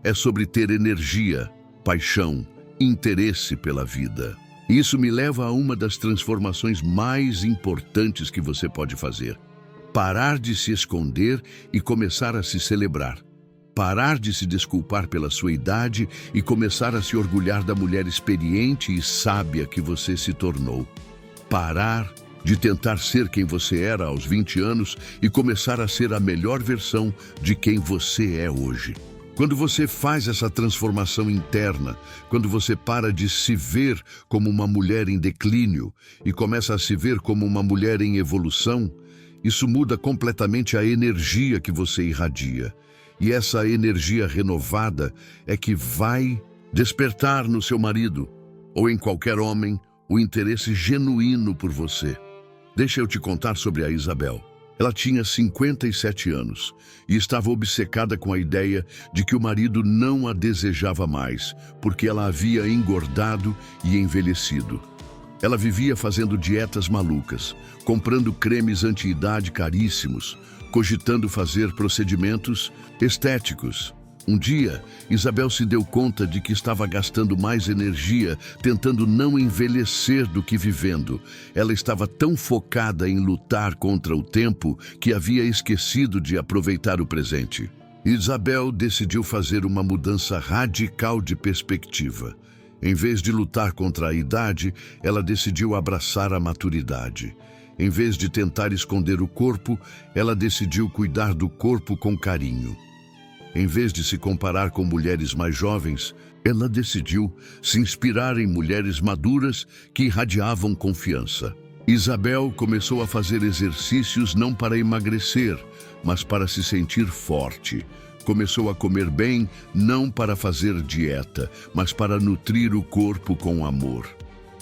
S1: É sobre ter energia, paixão, interesse pela vida. Isso me leva a uma das transformações mais importantes que você pode fazer. Parar de se esconder e começar a se celebrar. Parar de se desculpar pela sua idade e começar a se orgulhar da mulher experiente e sábia que você se tornou. Parar de tentar ser quem você era aos 20 anos e começar a ser a melhor versão de quem você é hoje. Quando você faz essa transformação interna, quando você para de se ver como uma mulher em declínio e começa a se ver como uma mulher em evolução, isso muda completamente a energia que você irradia. E essa energia renovada é que vai despertar no seu marido, ou em qualquer homem o interesse genuíno por você. Deixa eu te contar sobre a Isabel. Ela tinha 57 anos e estava obcecada com a ideia de que o marido não a desejava mais, porque ela havia engordado e envelhecido. Ela vivia fazendo dietas malucas, comprando cremes anti-idade caríssimos, cogitando fazer procedimentos estéticos. Um dia, Isabel se deu conta de que estava gastando mais energia tentando não envelhecer do que vivendo. Ela estava tão focada em lutar contra o tempo que havia esquecido de aproveitar o presente. Isabel decidiu fazer uma mudança radical de perspectiva. Em vez de lutar contra a idade, ela decidiu abraçar a maturidade. Em vez de tentar esconder o corpo, ela decidiu cuidar do corpo com carinho. Em vez de se comparar com mulheres mais jovens, ela decidiu se inspirar em mulheres maduras que irradiavam confiança. Isabel começou a fazer exercícios não para emagrecer, mas para se sentir forte. Começou a comer bem, não para fazer dieta, mas para nutrir o corpo com amor.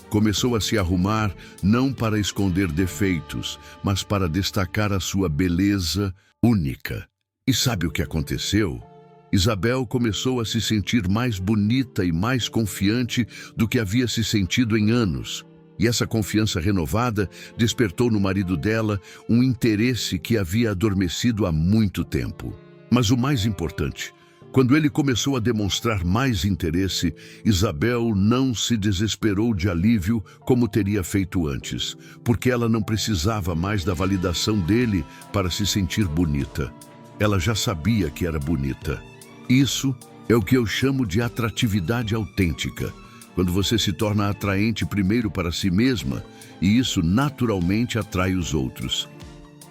S1: Começou a se arrumar não para esconder defeitos, mas para destacar a sua beleza única. E sabe o que aconteceu? Isabel começou a se sentir mais bonita e mais confiante do que havia se sentido em anos. E essa confiança renovada despertou no marido dela um interesse que havia adormecido há muito tempo. Mas o mais importante, quando ele começou a demonstrar mais interesse, Isabel não se desesperou de alívio como teria feito antes, porque ela não precisava mais da validação dele para se sentir bonita. Ela já sabia que era bonita. Isso é o que eu chamo de atratividade autêntica, quando você se torna atraente primeiro para si mesma, e isso naturalmente atrai os outros.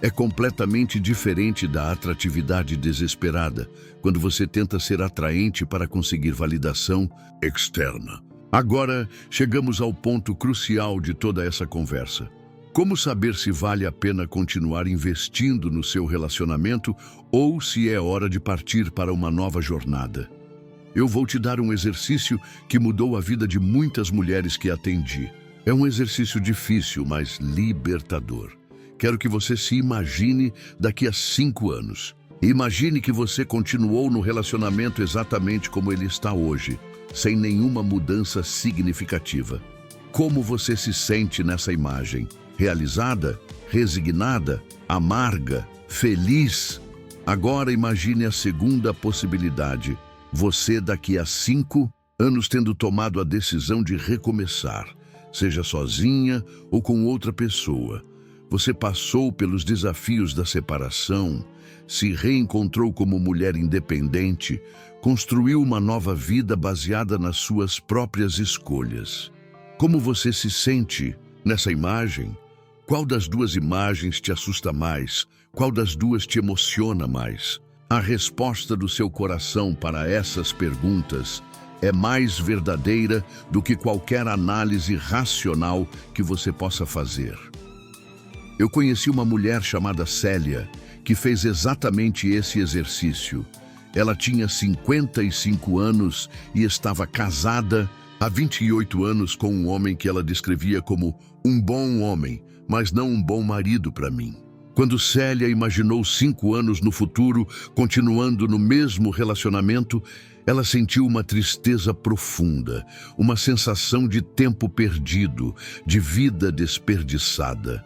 S1: É completamente diferente da atratividade desesperada, quando você tenta ser atraente para conseguir validação externa. Agora, chegamos ao ponto crucial de toda essa conversa. Como saber se vale a pena continuar investindo no seu relacionamento ou se é hora de partir para uma nova jornada? Eu vou te dar um exercício que mudou a vida de muitas mulheres que atendi. É um exercício difícil, mas libertador. Quero que você se imagine daqui a 5 anos. Imagine que você continuou no relacionamento exatamente como ele está hoje, sem nenhuma mudança significativa. Como você se sente nessa imagem? Realizada, resignada, amarga, feliz? Agora imagine a segunda possibilidade. Você daqui a 5 anos tendo tomado a decisão de recomeçar, seja sozinha ou com outra pessoa. Você passou pelos desafios da separação, se reencontrou como mulher independente, construiu uma nova vida baseada nas suas próprias escolhas. Como você se sente nessa imagem? Qual das duas imagens te assusta mais? Qual das duas te emociona mais? A resposta do seu coração para essas perguntas é mais verdadeira do que qualquer análise racional que você possa fazer. Eu conheci uma mulher chamada Célia, que fez exatamente esse exercício. Ela tinha 55 anos e estava casada há 28 anos com um homem que ela descrevia como um bom homem, mas não um bom marido para mim. Quando Célia imaginou 5 anos no futuro, continuando no mesmo relacionamento, ela sentiu uma tristeza profunda, uma sensação de tempo perdido, de vida desperdiçada.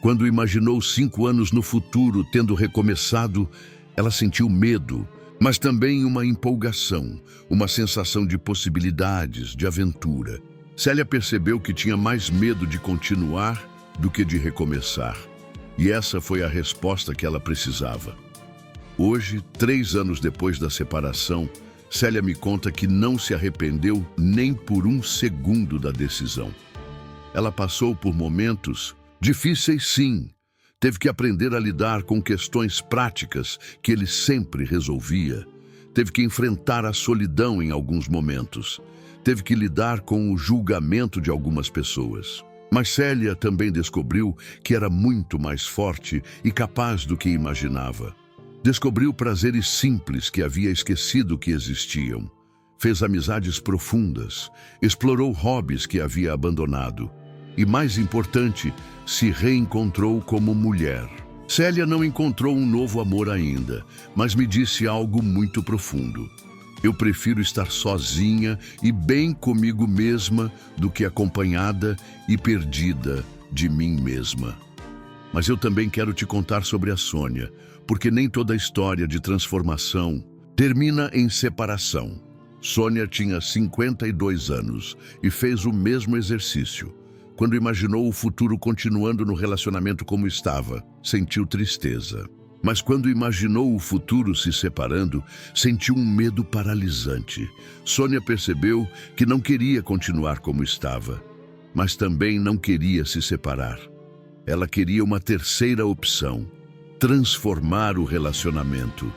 S1: Quando imaginou 5 anos no futuro tendo recomeçado, ela sentiu medo, mas também uma empolgação, uma sensação de possibilidades, de aventura. Célia percebeu que tinha mais medo de continuar do que de recomeçar. E essa foi a resposta que ela precisava. Hoje, 3 anos depois da separação, Célia me conta que não se arrependeu nem por um segundo da decisão. Ela passou por momentos difíceis, sim. Teve que aprender a lidar com questões práticas que ele sempre resolvia. Teve que enfrentar a solidão em alguns momentos. Teve que lidar com o julgamento de algumas pessoas. Mas Célia também descobriu que era muito mais forte e capaz do que imaginava. Descobriu prazeres simples que havia esquecido que existiam. Fez amizades profundas, explorou hobbies que havia abandonado e, mais importante, se reencontrou como mulher. Célia não encontrou um novo amor ainda, mas me disse algo muito profundo. Eu prefiro estar sozinha e bem comigo mesma do que acompanhada e perdida de mim mesma. Mas eu também quero te contar sobre a Sônia, porque nem toda história de transformação termina em separação. Sônia tinha 52 anos e fez o mesmo exercício. Quando imaginou o futuro continuando no relacionamento como estava, sentiu tristeza. Mas quando imaginou o futuro se separando, sentiu um medo paralisante. Sônia percebeu que não queria continuar como estava, mas também não queria se separar. Ela queria uma terceira opção, transformar o relacionamento.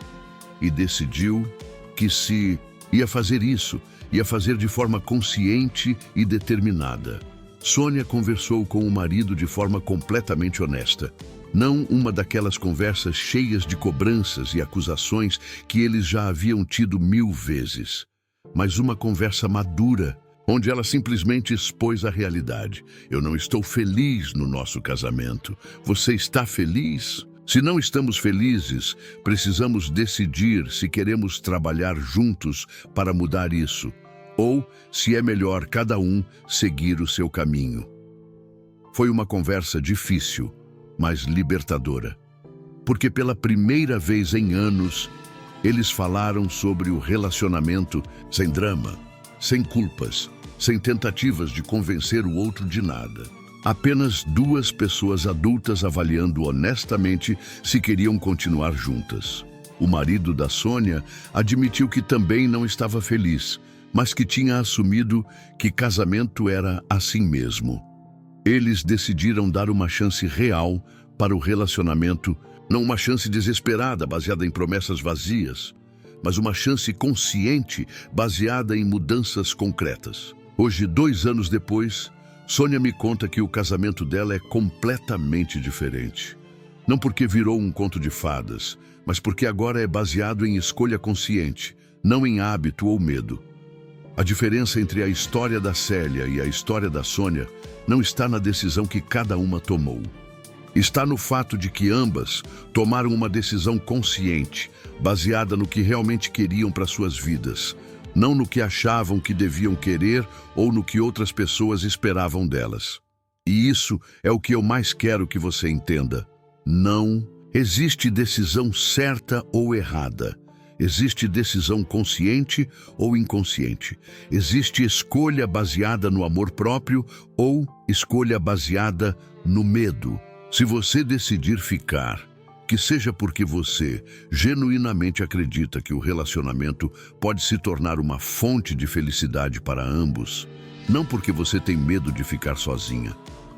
S1: E decidiu que se ia fazer isso, ia fazer de forma consciente e determinada. Sônia conversou com o marido de forma completamente honesta. Não uma daquelas conversas cheias de cobranças e acusações que eles já haviam tido 1000 vezes, mas uma conversa madura, onde ela simplesmente expôs a realidade. Eu não estou feliz no nosso casamento. Você está feliz? Se não estamos felizes, precisamos decidir se queremos trabalhar juntos para mudar isso, ou se é melhor cada um seguir o seu caminho. Foi uma conversa difícil, mas libertadora, porque pela primeira vez em anos, eles falaram sobre o relacionamento sem drama, sem culpas, sem tentativas de convencer o outro de nada. Apenas 2 pessoas adultas avaliando honestamente se queriam continuar juntas. O marido da Sônia admitiu que também não estava feliz, mas que tinha assumido que casamento era assim mesmo. Eles decidiram dar uma chance real para o relacionamento, não uma chance desesperada baseada em promessas vazias, mas uma chance consciente baseada em mudanças concretas. Hoje, 2 anos depois, Sônia me conta que o casamento dela é completamente diferente. Não porque virou um conto de fadas, mas porque agora é baseado em escolha consciente, não em hábito ou medo. A diferença entre a história da Célia e a história da Sônia não está na decisão que cada uma tomou. Está no fato de que ambas tomaram uma decisão consciente, baseada no que realmente queriam para suas vidas, não no que achavam que deviam querer ou no que outras pessoas esperavam delas. E isso é o que eu mais quero que você entenda. Não existe decisão certa ou errada. Existe decisão consciente ou inconsciente. Existe escolha baseada no amor próprio ou escolha baseada no medo. Se você decidir ficar, que seja porque você genuinamente acredita que o relacionamento pode se tornar uma fonte de felicidade para ambos, não porque você tem medo de ficar sozinha.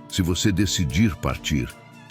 S1: Se você decidir partir,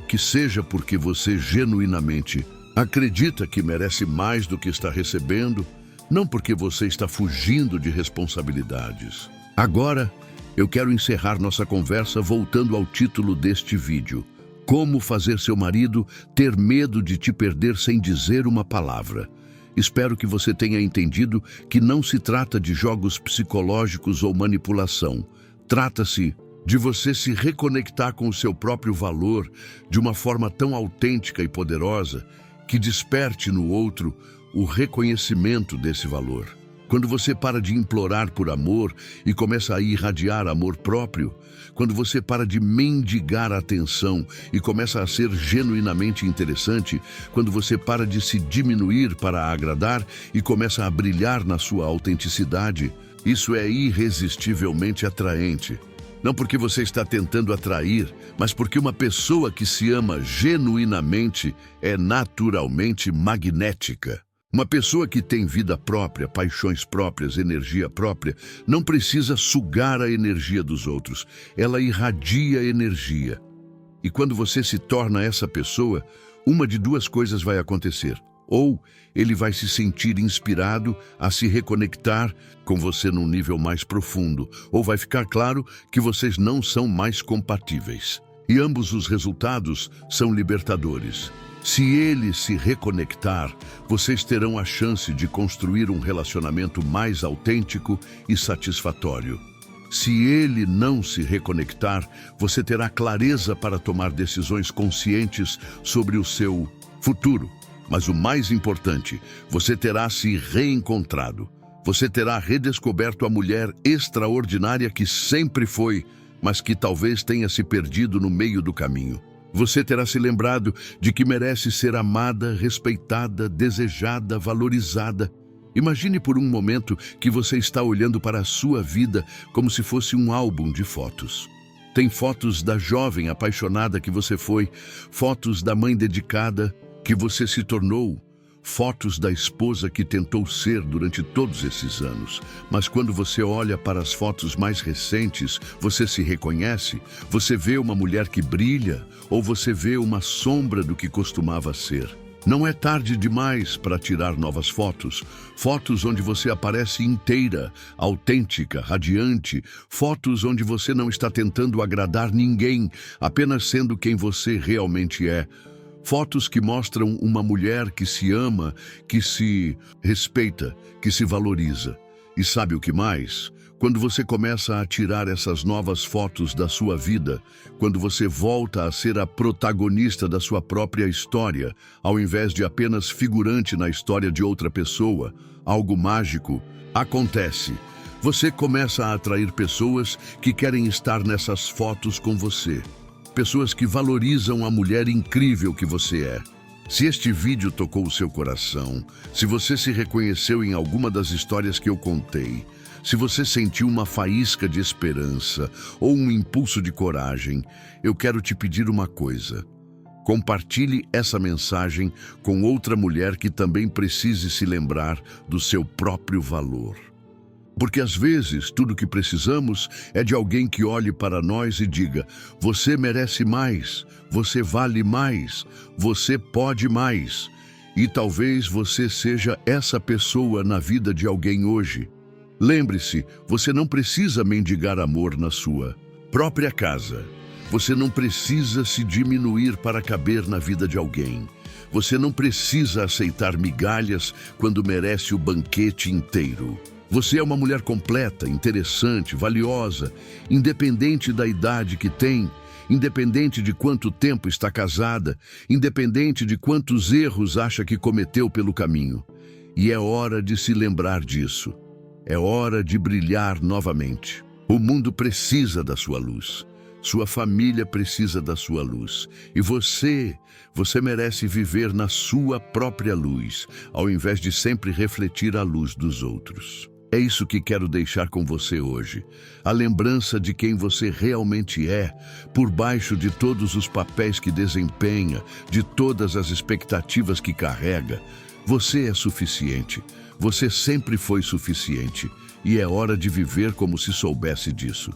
S1: que seja porque você genuinamente acredita que merece mais do que está recebendo, não porque você está fugindo de responsabilidades. Agora, eu quero encerrar nossa conversa voltando ao título deste vídeo: Como fazer seu marido ter medo de te perder sem dizer uma palavra. Espero que você tenha entendido que não se trata de jogos psicológicos ou manipulação. Trata-se de você se reconectar com o seu próprio valor de uma forma tão autêntica e poderosa que desperte no outro o reconhecimento desse valor. Quando você para de implorar por amor e começa a irradiar amor próprio, quando você para de mendigar atenção e começa a ser genuinamente interessante, quando você para de se diminuir para agradar e começa a brilhar na sua autenticidade, isso é irresistivelmente atraente. Não porque você está tentando atrair, mas porque uma pessoa que se ama genuinamente é naturalmente magnética. Uma pessoa que tem vida própria, paixões próprias, energia própria, não precisa sugar a energia dos outros. Ela irradia energia. E quando você se torna essa pessoa, uma de 2 coisas vai acontecer. Ou ele vai se sentir inspirado a se reconectar com você num nível mais profundo, ou vai ficar claro que vocês não são mais compatíveis. E ambos os resultados são libertadores. Se ele se reconectar, vocês terão a chance de construir um relacionamento mais autêntico e satisfatório. Se ele não se reconectar, você terá clareza para tomar decisões conscientes sobre o seu futuro. Mas o mais importante, você terá se reencontrado. Você terá redescoberto a mulher extraordinária que sempre foi, mas que talvez tenha se perdido no meio do caminho. Você terá se lembrado de que merece ser amada, respeitada, desejada, valorizada. Imagine por um momento que você está olhando para a sua vida como se fosse um álbum de fotos. Tem fotos da jovem apaixonada que você foi, fotos da mãe dedicada que você se tornou, fotos da esposa que tentou ser durante todos esses anos. Mas quando você olha para as fotos mais recentes, você se reconhece? Você vê uma mulher que brilha ou você vê uma sombra do que costumava ser? Não é tarde demais para tirar novas fotos. Fotos onde você aparece inteira, autêntica, radiante. Fotos onde você não está tentando agradar ninguém, apenas sendo quem você realmente é. Fotos que mostram uma mulher que se ama, que se respeita, que se valoriza. E sabe o que mais? Quando você começa a tirar essas novas fotos da sua vida, quando você volta a ser a protagonista da sua própria história, ao invés de apenas figurante na história de outra pessoa, algo mágico acontece. Você começa a atrair pessoas que querem estar nessas fotos com você. Pessoas que valorizam a mulher incrível que você é. Se este vídeo tocou o seu coração, se você se reconheceu em alguma das histórias que eu contei, se você sentiu uma faísca de esperança ou um impulso de coragem, eu quero te pedir uma coisa. Compartilhe essa mensagem com outra mulher que também precise se lembrar do seu próprio valor. Porque às vezes tudo que precisamos é de alguém que olhe para nós e diga: você merece mais, você vale mais, você pode mais. E talvez você seja essa pessoa na vida de alguém hoje. Lembre-se, você não precisa mendigar amor na sua própria casa. Você não precisa se diminuir para caber na vida de alguém. Você não precisa aceitar migalhas quando merece o banquete inteiro. Você é uma mulher completa, interessante, valiosa, independente da idade que tem, independente de quanto tempo está casada, independente de quantos erros acha que cometeu pelo caminho. E é hora de se lembrar disso. É hora de brilhar novamente. O mundo precisa da sua luz. Sua família precisa da sua luz. E você merece viver na sua própria luz, ao invés de sempre refletir a luz dos outros. É isso que quero deixar com você hoje. A lembrança de quem você realmente é, por baixo de todos os papéis que desempenha, de todas as expectativas que carrega. Você é suficiente. Você sempre foi suficiente. E é hora de viver como se soubesse disso.